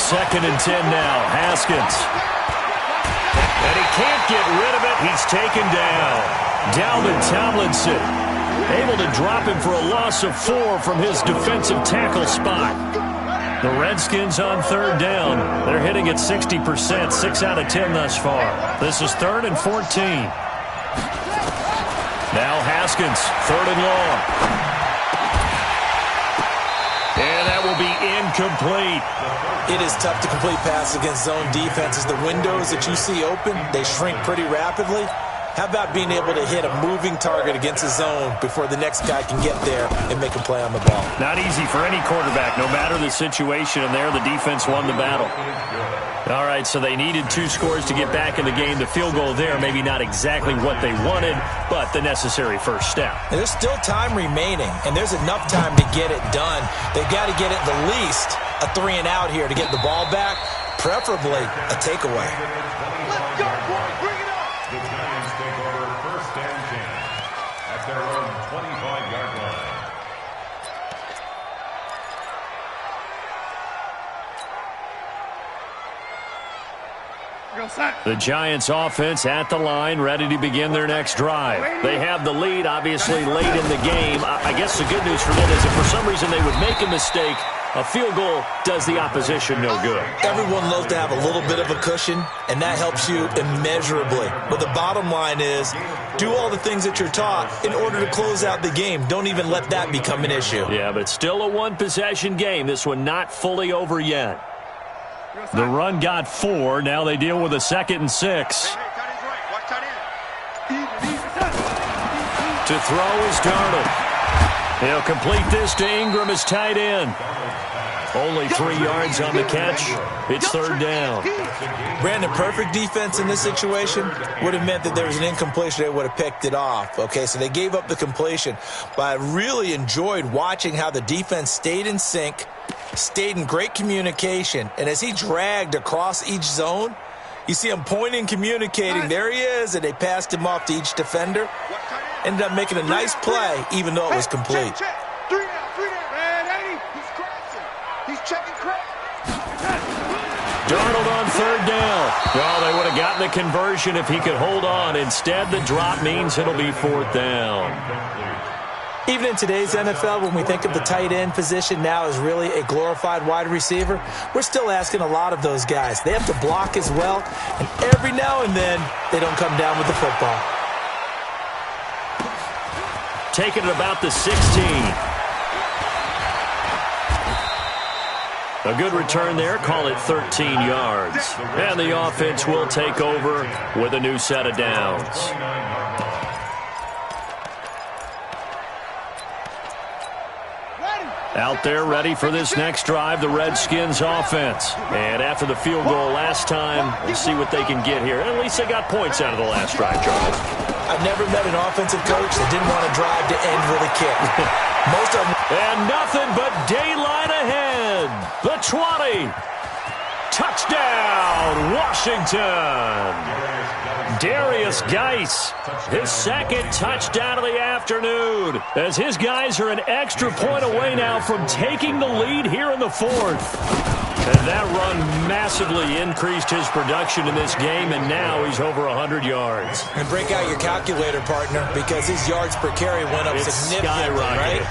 2nd and 10 now, Haskins. And he can't get rid of it. He's taken down. Dalvin Tomlinson able to drop him for a loss of 4 from his defensive tackle spot. The Redskins on 3rd down. They're hitting at 60%, 6 out of 10 thus far. This is 3rd and 14. Now Haskins, 3rd and long. And that will be incomplete. It is tough to complete passes against zone defenses. The windows that you see open, they shrink pretty rapidly. How about being able to hit a moving target against a zone before the next guy can get there and make a play on the ball? Not easy for any quarterback, no matter the situation, and there the defense won the battle. All right, so they needed 2 scores to get back in the game. The field goal there, maybe not exactly what they wanted, but the necessary first step. And there's still time remaining, and there's enough time to get it done. They've got to get at the least a 3 and out here to get the ball back, preferably a takeaway. Let's go, boys. Bring it up. The Giants take over 1st and 10 at their own 25-yard line. The Giants offense at the line, ready to begin their next drive. They have the lead, obviously, late in the game. I guess the good news for them is if for some reason they would make a mistake, a field goal does the opposition no good. Everyone loves to have a little bit of a cushion, and that helps you immeasurably. But the bottom line is, do all the things that you're taught in order to close out the game. Don't even let that become an issue. Yeah, but still a one-possession game. This one not fully over yet. The run got 4. Now they deal with a 2nd and 6. To throw is Darnold. He'll complete this to Ingram as tight end. Only 3 yards on the catch. It's 3rd down. Brandon, perfect defense in this situation would have meant that there was an incompletion. They would have picked it off. Okay, so they gave up the completion. But I really enjoyed watching how the defense stayed in sync, stayed in great communication. And as he dragged across each zone, you see him pointing, communicating. There he is, and they passed him off to each defender. Ended up making a nice play, even though it was complete. Check. 3 down. Man, 80. He's crashing. He's checking crash. Darnold on 3rd down. Well, they would have gotten the conversion if he could hold on. Instead, the drop means it'll be 4th down. Even in today's NFL, when we think of the tight end position now as really a glorified wide receiver, we're still asking a lot of those guys. They have to block as well, and every now and then, they don't come down with the football. Taking it about the 16. A good return there. Call it 13 yards. And the offense will take over with a new set of downs. Out there ready for this next drive, the Redskins offense. And after the field goal last time, we'll see what they can get here. At least they got points out of the last drive, Charles. I've never met an offensive coach that didn't want to drive to end with a kick. Most of them. And nothing but daylight ahead. The 20. Touchdown, Washington. Darius Geis, his 2nd touchdown of the afternoon, as his guys are an extra point away now from taking the lead here in the 4th. And that run massively increased his production in this game, and now he's over 100 yards. And break out your calculator, partner, because his yards per carry went up significantly, right?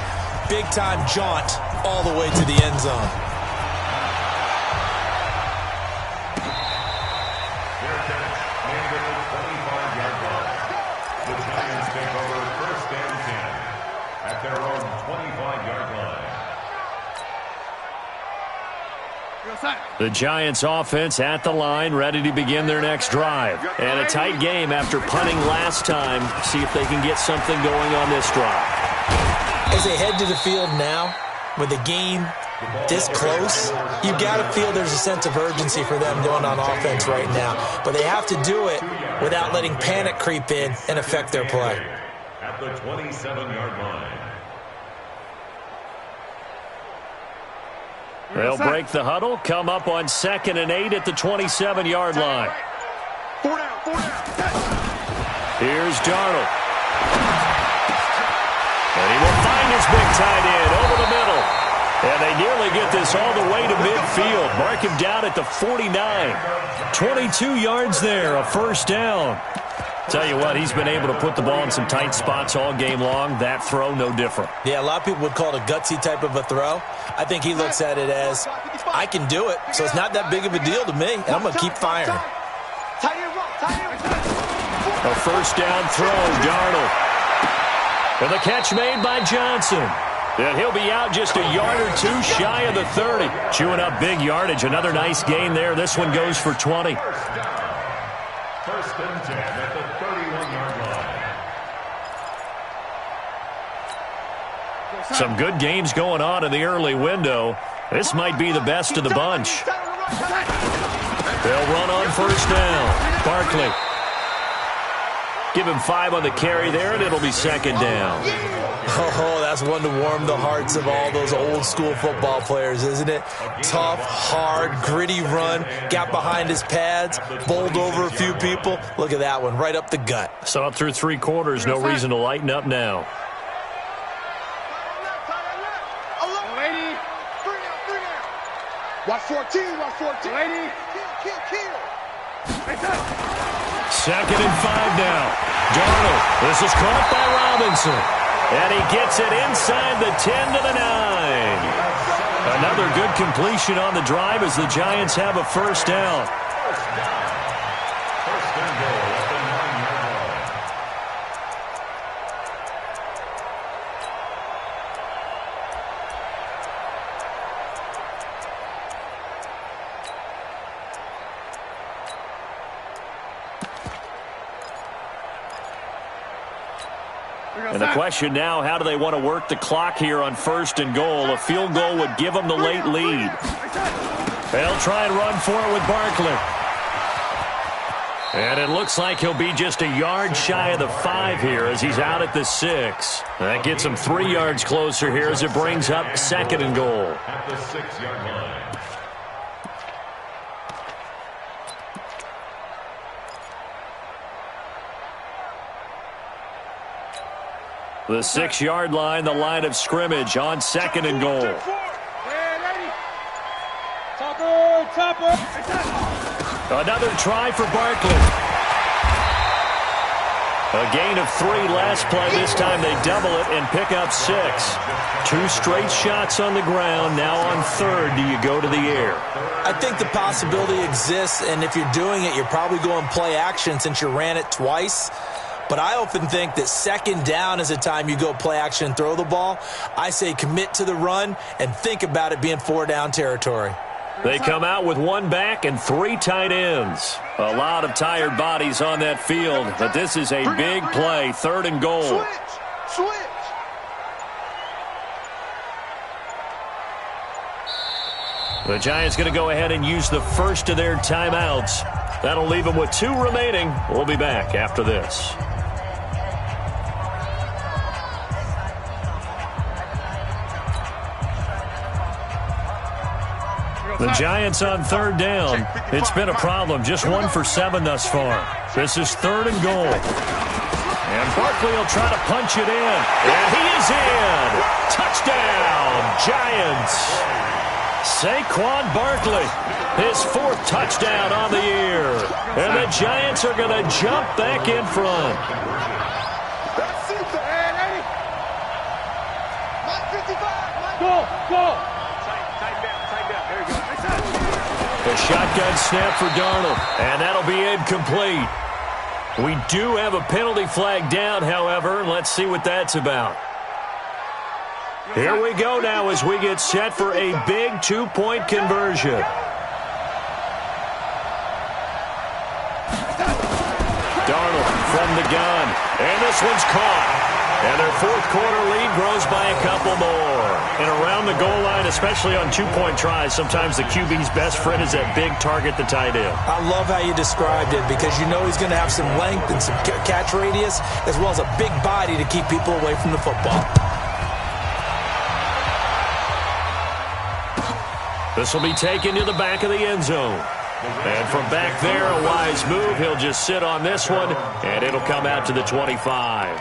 Big-time jaunt all the way to the end zone. The Giants take over 1st and 10 at their own own 25-yard line. The Giants offense at the line, ready to begin their next drive. And a tight game after punting last time. See if they can get something going on this drive. As they head to the field now, with the game this close, you've got to feel there's a sense of urgency for them going on offense right now. But they have to do it without letting panic creep in and affect their play. At the 27-yard line. They'll break the huddle, come up on 2nd and 8 at the 27-yard line. 4 down, 4 down. Here's Darnold. And he will find his big tight end over the middle. And they nearly get this all the way to midfield. Mark him down at the 49. 22 yards there, a first down. Tell you what, he's been able to put the ball in some tight spots all game long. That throw, no different. Yeah, a lot of people would call it a gutsy type of a throw. I think he looks at it as, I can do it, so it's not that big of a deal to me, and I'm going to keep firing. A first down throw, Darnold. And the catch made by Johnson. And he'll be out just a yard or two shy of the 30. Chewing up big yardage. Another nice gain there. This one goes for 20. First and 10 at the 31-yard line. Some good games going on in the early window. This might be the best of the bunch. They'll run on first down. Barkley. Give him 5 on the carry there, and it'll be 2nd down. Oh, that's one to warm the hearts of all those old-school football players, isn't it? Tough, hard, gritty run, got behind his pads, bowled over a few people. Look at that one, right up the gut. So up through 3 quarters, no reason to lighten up now. Watch 14, watch 14. Lady. Kill. 2nd and 5 now. Darnold. This is caught by Robinson. And he gets it inside the 10 to the 9. Another good completion on the drive as the Giants have a first down. First and goal at the 9-yard And the question now, how do they want to work the clock here on 1st and goal? A field goal would give them the late lead. They'll try and run for it with Barkley. And it looks like he'll be just a yard shy of the 5 here as he's out at the 6. That gets him 3 yards closer here as it brings up 2nd and goal. At the 6-yard line. The 6-yard line, the line of scrimmage on 2nd and goal. Another try for Barkley. A gain of 3 last play. This time they double it and pick up 6. 2 straight shots on the ground. Now on 3rd, do you go to the air? I think the possibility exists, and if you're doing it, you're probably going play action since you ran it twice. But I often think that 2nd down is a time you go play action and throw the ball. I say commit to the run and think about it being 4-down territory. They come out with 1 back and 3 tight ends. A lot of tired bodies on that field, but this is a big play, 3rd and goal. Switch. The Giants going to go ahead and use the first of their timeouts. That'll leave them with 2 remaining. We'll be back after this. The Giants on 3rd down. It's been a problem. Just 1 for 7 thus far. This is 3rd and goal. And Barkley will try to punch it in. And he is in. Touchdown, Giants. Saquon Barkley, his 4th touchdown on the year. And the Giants are going to jump back in front. Go. The shotgun snap for Darnold, and that'll be incomplete. We do have a penalty flag down, however. Let's see what that's about. Here we go now as we get set for a big two-point conversion. Darnold from the gun, and this one's caught. And their fourth quarter lead grows by a couple more. And around the goal line, especially on two-point tries, sometimes the QB's best friend is that big target, the tight end. I love how you described it because you know he's going to have some length and some catch radius as well as a big body to keep people away from the football. This will be taken to the back of the end zone. And from back there, a wise move. He'll just sit on this one, and it'll come out to the 25.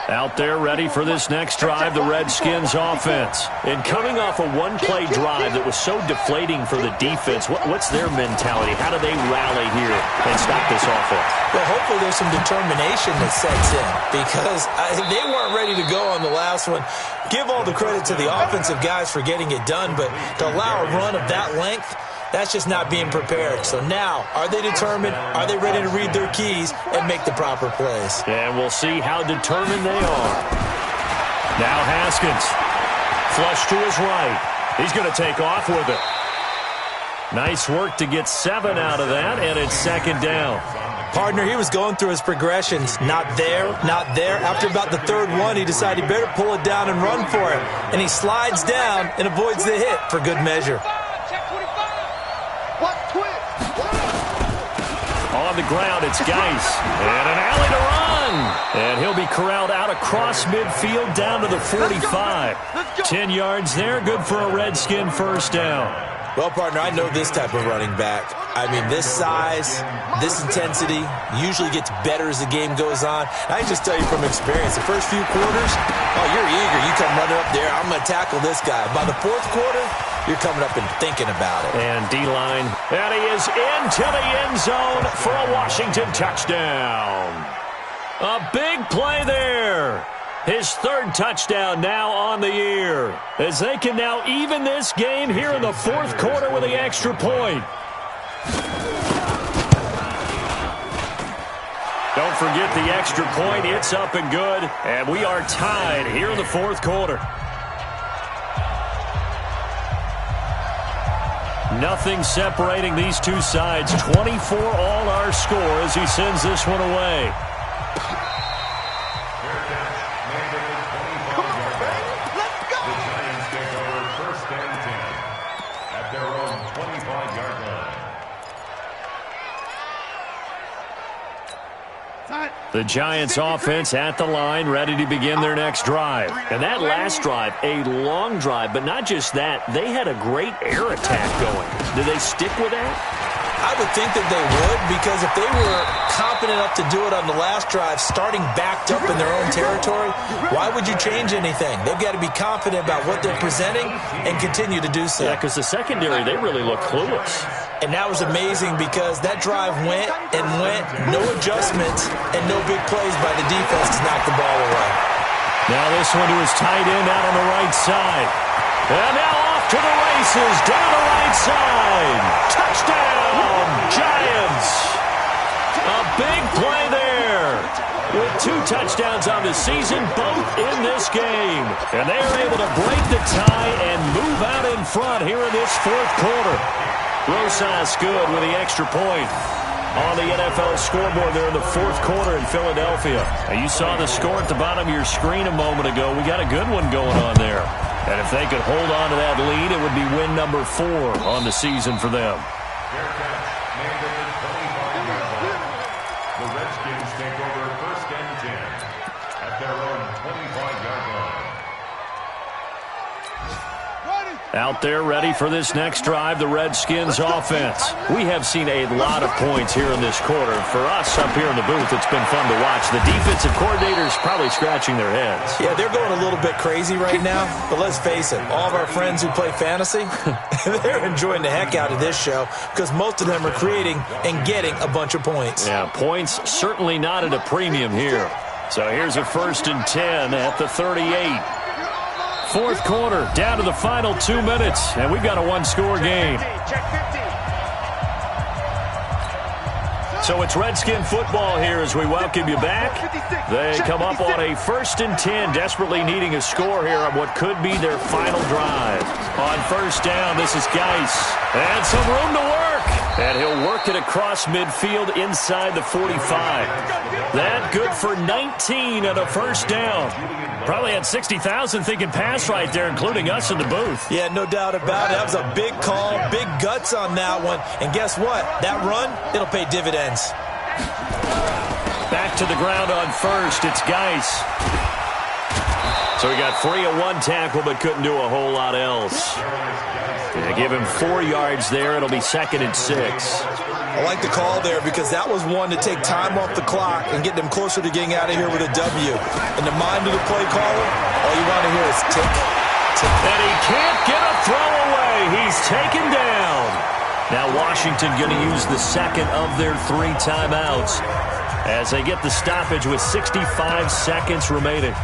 Out there ready for this next drive, the Redskins offense. And coming off a one-play drive that was so deflating for the defense, what's their mentality? How do they rally here and stop this offense? Well, hopefully there's some determination that sets in because they weren't ready to go on the last one. Give all the credit to the offensive guys for getting it done, but to allow a run of that length, that's just not being prepared. So now, are they determined? Are they ready to read their keys and make the proper plays? And we'll see how determined they are. Now Haskins. Flush to his right. He's going to take off with it. Nice work to get 7 out of that, and it's second down. Partner, he was going through his progressions. Not there, not there. After about the third one, he decided he better pull it down and run for it. And he slides down and avoids the hit for good measure. On the ground, it's Geis. And an alley to run. And he'll be corralled out across midfield down to the 45. 10 yards there, good for a Redskin first down. Well, partner, I know this type of running back. I mean, this size, this intensity usually gets better as the game goes on. I can just tell you from experience, the first few quarters, oh, you're eager. You come running up there, I'm going to tackle this guy. By the fourth quarter, you're coming up and thinking about it. And D-line, and he is into the end zone for a Washington touchdown. A big play there. His third touchdown now on the year, as they can now even this game here in the fourth quarter with the extra point. Don't forget the extra point. It's up and good, and we are tied here in the fourth quarter. Nothing separating these two sides. 24 all our score as he sends this one away. The Giants offense at the line, ready to begin their next drive. And that last drive, a long drive, but not just that. They had a great air attack going. Do they stick with that? I would think that they would, because if they were confident enough to do it on the last drive, starting backed up in their own territory, why would you change anything? They've got to be confident about what they're presenting and continue to do so. Yeah, because the secondary, they really look clueless. And that was amazing because that drive went and went, no adjustments, and no big plays by the defense to knock the ball away. Now this one to his tight end out on the right side. And now off to the races, down the right side. Touchdown, Giants. A big play there. With 2 touchdowns on the season, both in this game. And they are able to break the tie and move out in front here in this fourth quarter. Rosas good with the extra point on the NFL scoreboard there in the fourth quarter in Philadelphia. Now, you saw the score at the bottom of your screen a moment ago. We got a good one going on there. And if they could hold on to that lead, it would be win number 4 on the season for them. The Redskins take over first and 10 at their own 25-yard line. Out there ready for this next drive, the Redskins offense. We have seen a lot of points here in this quarter. For us up here in the booth, it's been fun to watch. The defensive coordinators probably scratching their heads. Yeah, they're going a little bit crazy right now, but let's face it, all of our friends who play fantasy, they're enjoying the heck out of this show because most of them are creating and getting a bunch of points. Yeah, points certainly not at a premium here. So here's a 1st and 10 at the 38. Fourth quarter, down to the final 2 minutes, and we've got a one-score game. So it's Redskin football here as we welcome you back. They come up on a 1st and 10, desperately needing a score here on what could be their final drive. On first down, this is Geis. And some room to work. And he'll work it across midfield inside the 45. That good for 19 and a first down. Probably had 60,000 thinking pass right there, including us in the booth. Yeah, no doubt about it. That was a big call, big guts on that one. And guess what? That run, it'll pay dividends. Back to the ground on first. It's Geis. So he got free of one tackle but couldn't do a whole lot else. They give him 4 yards there. It'll be 2nd and 6. I like the call there because that was one to take time off the clock and get them closer to getting out of here with a W. In the mind of the play caller, all you want to hear is tick, tick. And he can't get a throw away. He's taken down. Now Washington going to use the second of their 3 timeouts as they get the stoppage with 65 seconds remaining.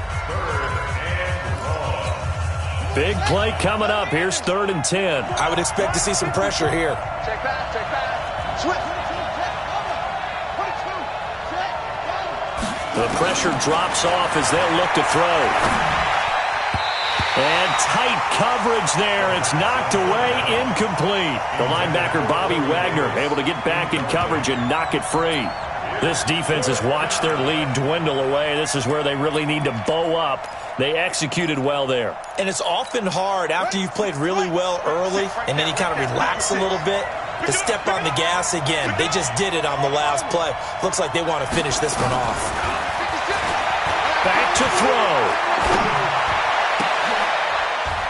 Big play coming up. Here's 3rd and 10. I would expect to see some pressure here. Check back, check back. Switch. The pressure drops off as they'll look to throw. And tight coverage there. It's knocked away, incomplete. The linebacker, Bobby Wagner, able to get back in coverage and knock it free. This defense has watched their lead dwindle away. This is where they really need to bow up. They executed well there. And it's often hard after you've played really well early and then you kind of relax a little bit to step on the gas again. They just did it on the last play. Looks like they want to finish this one off. Back to throw.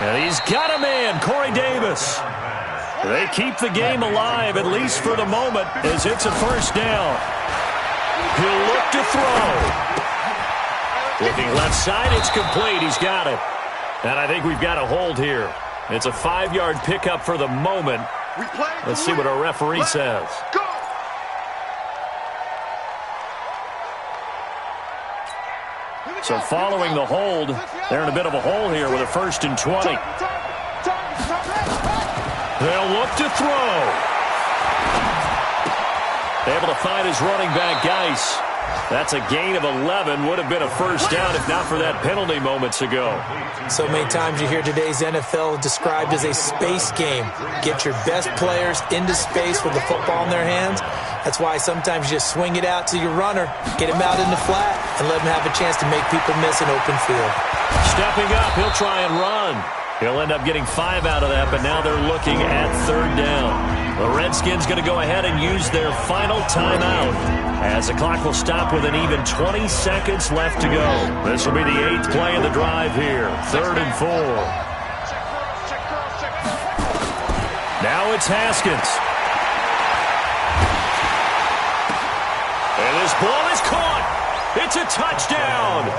And he's got a man, Corey Davis. They keep the game alive, at least for the moment, as it's a first down. He'll look to throw. Looking left side, it's complete. He's got it. And I think we've got a hold here. It's a 5-yard pickup for the moment. Let's see what our referee says. So following the hold, they're in a bit of a hole here with a 1st and 20. They'll look to throw. Able to find his running back, Geis. That's a gain of 11. Would have been a first down if not for that penalty moments ago. So many times you hear today's NFL described as a space game. Get your best players into space with the football in their hands. That's why sometimes you just swing it out to your runner, get him out in the flat, and let him have a chance to make people miss an open field. Stepping up, he'll try and run. He'll end up getting 5 out of that, but now they're looking at 3rd down. The Redskins going to go ahead and use their final timeout as the clock will stop with an even 20 seconds left to go. This will be the 8th play of the drive here. 3rd and 4. Now it's Haskins. And this ball is caught. It's a touchdown.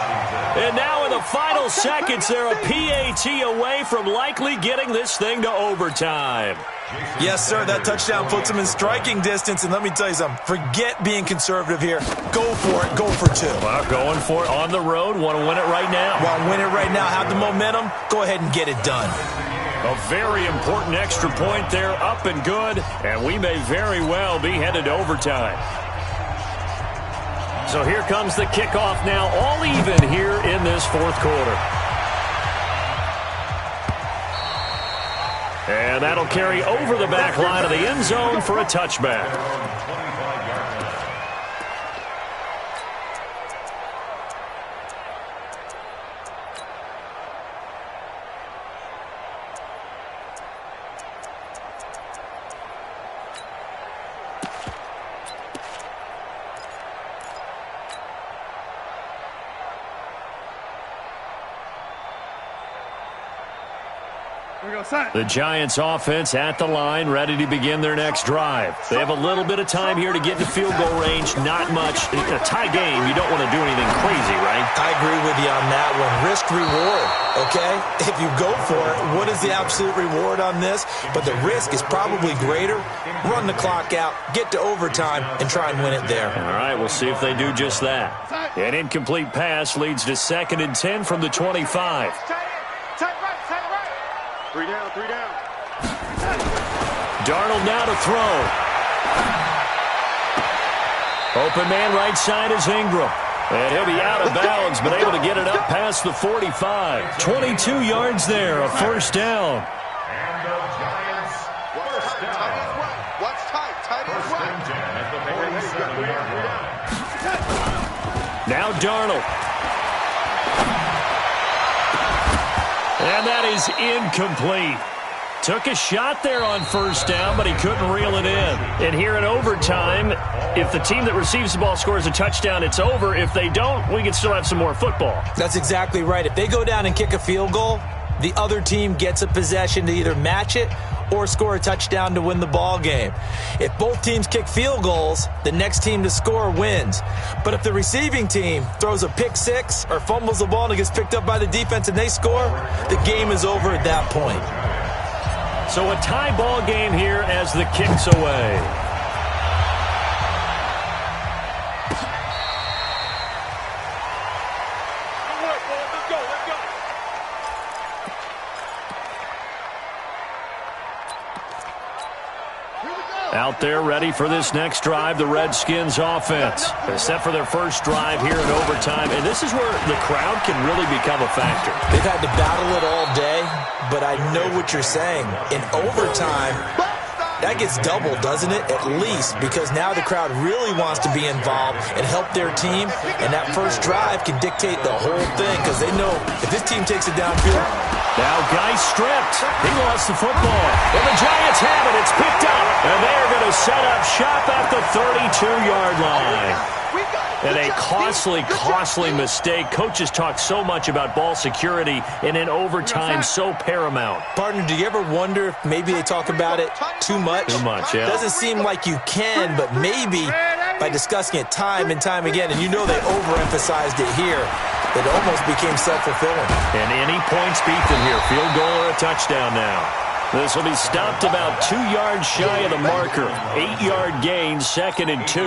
And now in the final seconds, they're a PAT away from likely getting this thing to overtime. Yes, sir, that touchdown puts them in striking distance. And let me tell you something, forget being conservative here. Go for it, go for 2. Well, going for it on the road, want to win it right now. Want to win it right now, have the momentum, go ahead and get it done. A very important extra point there, up and good, and we may very well be headed to overtime. So here comes the kickoff now, all even here in this 4th quarter. And that'll carry over the back line of the end zone for a touchback. The Giants offense at the line, ready to begin their next drive. They have a little bit of time here to get into field goal range, not much. In a tie game, you don't want to do anything crazy, right? I agree with you on that one. Risk-reward, okay? If you go for it, what is the absolute reward on this? But the risk is probably greater. Run the clock out, get to overtime, and try and win it there. All right, we'll see if they do just that. An incomplete pass leads to 2nd and 10 from the 25. Tight right. Three down, 3 down. Darnold now to throw. Open man right side is Ingram. And he'll be out of bounds, but able to get it up past the 45. 22 yards there, a first down. And the Giants first down. Watch tight. Tight is First and 10 at the 47-yard line. Now Darnold. And that is incomplete. Took a shot there on first down, but he couldn't reel it in. And here in overtime, if the team that receives the ball scores a touchdown, it's over. If they don't, we can still have some more football. That's exactly right. If they go down and kick a field goal, the other team gets a possession to either match it or score a touchdown to win the ball game. If both teams kick field goals, the next team to score wins. But if the receiving team throws a pick six or fumbles the ball and it gets picked up by the defense and they score, the game is over at that point. So a tie ball game here as the kick's away. Out there ready for this next drive, the Redskins offense. They're set for their first drive here in overtime, and this is where the crowd can really become a factor. They've had to battle it all day, but I know what you're saying. In overtime, that gets doubled, doesn't it? At least, because now the crowd really wants to be involved and help their team, and that first drive can dictate the whole thing because they know if this team takes it downfield. Now Guy stripped. He lost the football. And the Giants have it. It's picked up. And they're going to set up shop at the 32-yard line. And a costly mistake. Coaches talk so much about ball security, and in overtime, so paramount. Partner, do you ever wonder if maybe they talk about it too much? Too much, yeah. Doesn't seem like you can, but maybe by discussing it time and time again, and you know they overemphasized it here, it almost became self-fulfilling. And any points beat them here. Field goal or a touchdown now. This will be stopped about 2 yards shy of the marker. 8-yard gain, 2nd and 2.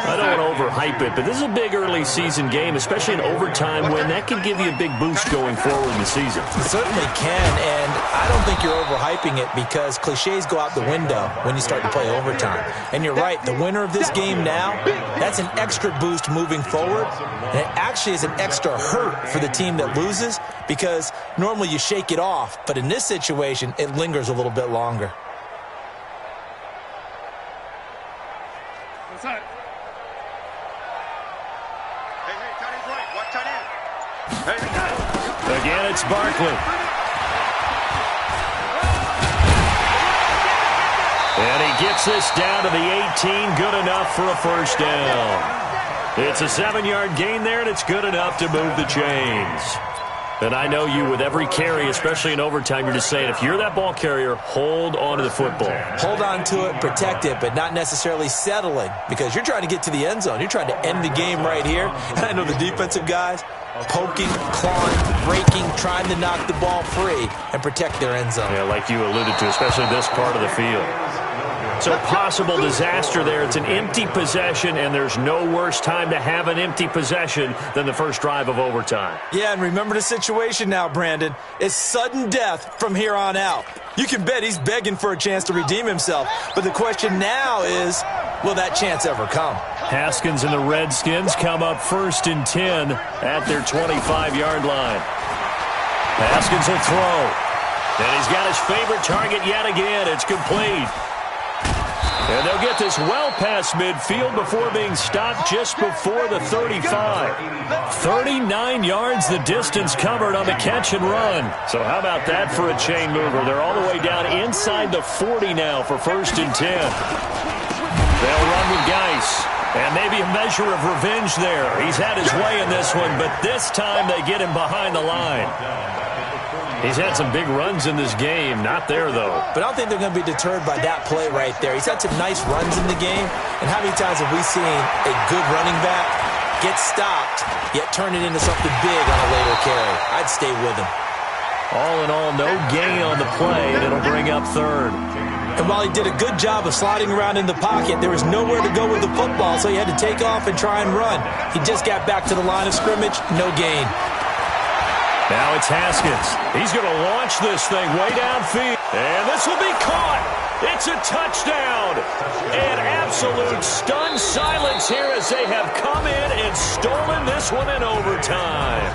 I don't want to overhype it, but this is a big early season game, especially an overtime win. That can give you a big boost going forward in the season. It certainly can, and I don't think you're overhyping it because cliches go out the window when you start to play overtime. And you're right, the winner of this game now, that's an extra boost moving forward, and it actually is an extra hurt for the team that loses because normally you shake it off, but in this situation, it lingers a little bit longer. Again, it's Barkley. And he gets this down to the 18, good enough for a first down. It's a 7-yard gain there, and it's good enough to move the chains. And I know you, with every carry, especially in overtime, you're just saying, if you're that ball carrier, hold on to the football. Hold on to it, protect it, but not necessarily settling, because you're trying to get to the end zone. You're trying to end the game right here. And I know the defensive guys, poking, clawing, breaking, trying to knock the ball free and protect their end zone. Yeah, like you alluded to, especially this part of the field. So possible disaster there. It's an empty possession, and there's no worse time to have an empty possession than the first drive of overtime. Yeah, and remember the situation now, Brandon. It's sudden death from here on out. You can bet he's begging for a chance to redeem himself. But the question now is, will that chance ever come? Haskins and the Redskins come up 1st and 10 at their 25-yard line. Haskins will throw. And he's got his favorite target yet again. It's complete. And they'll get this well past midfield before being stopped just before the 35. 39 yards the distance covered on the catch and run. So how about that for a chain mover? They're all the way down inside the 40 now for 1st and 10. They'll run with Geis. And maybe a measure of revenge there. He's had his way in this one, but this time they get him behind the line. He's had some big runs in this game. Not there, though. But I don't think they're going to be deterred by that play right there. He's had some nice runs in the game. And how many times have we seen a good running back get stopped, yet turn it into something big on a later carry? I'd stay with him. All in all, no gain on the play, and it'll bring up 3rd. And while he did a good job of sliding around in the pocket, there was nowhere to go with the football, so he had to take off and try and run. He just got back to the line of scrimmage, no gain. Now it's Haskins. He's going to launch this thing way downfield. And this will be caught. It's a touchdown. And absolute stunned silence here as they have come in and stolen this one in overtime.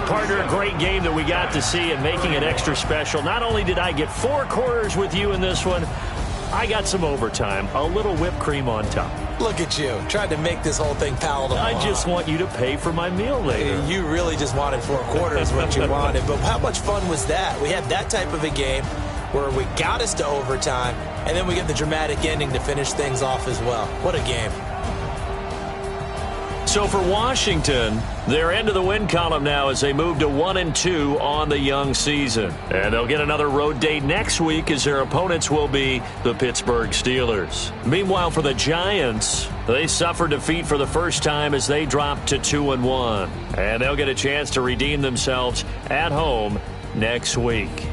Partner, a great game that we got to see and making it extra special. Not only did I get 4 quarters with you in this one, I got some overtime, a little whipped cream on top. Look at you, tried to make this whole thing palatable. I just want you to pay for my meal later. You really just wanted 4 quarters what you wanted, but how much fun was that? We had that type of a game where we got us to overtime, and then we get the dramatic ending to finish things off as well. What a game. So for Washington, they're into the win column now as they move to 1-2 on the young season. And they'll get another road date next week as their opponents will be the Pittsburgh Steelers. Meanwhile, for the Giants, they suffered defeat for the first time as they dropped to 2-1. And they'll get a chance to redeem themselves at home next week.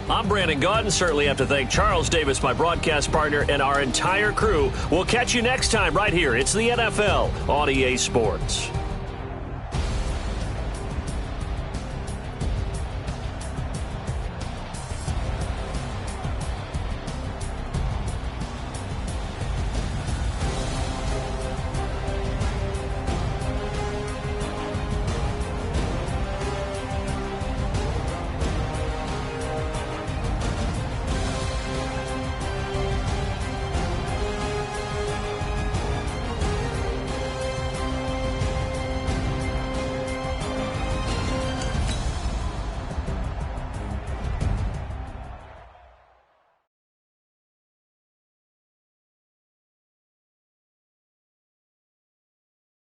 I'm Brandon Gaudin. Certainly have to thank Charles Davis, my broadcast partner, and our entire crew. We'll catch you next time right here. It's the NFL on EA Sports.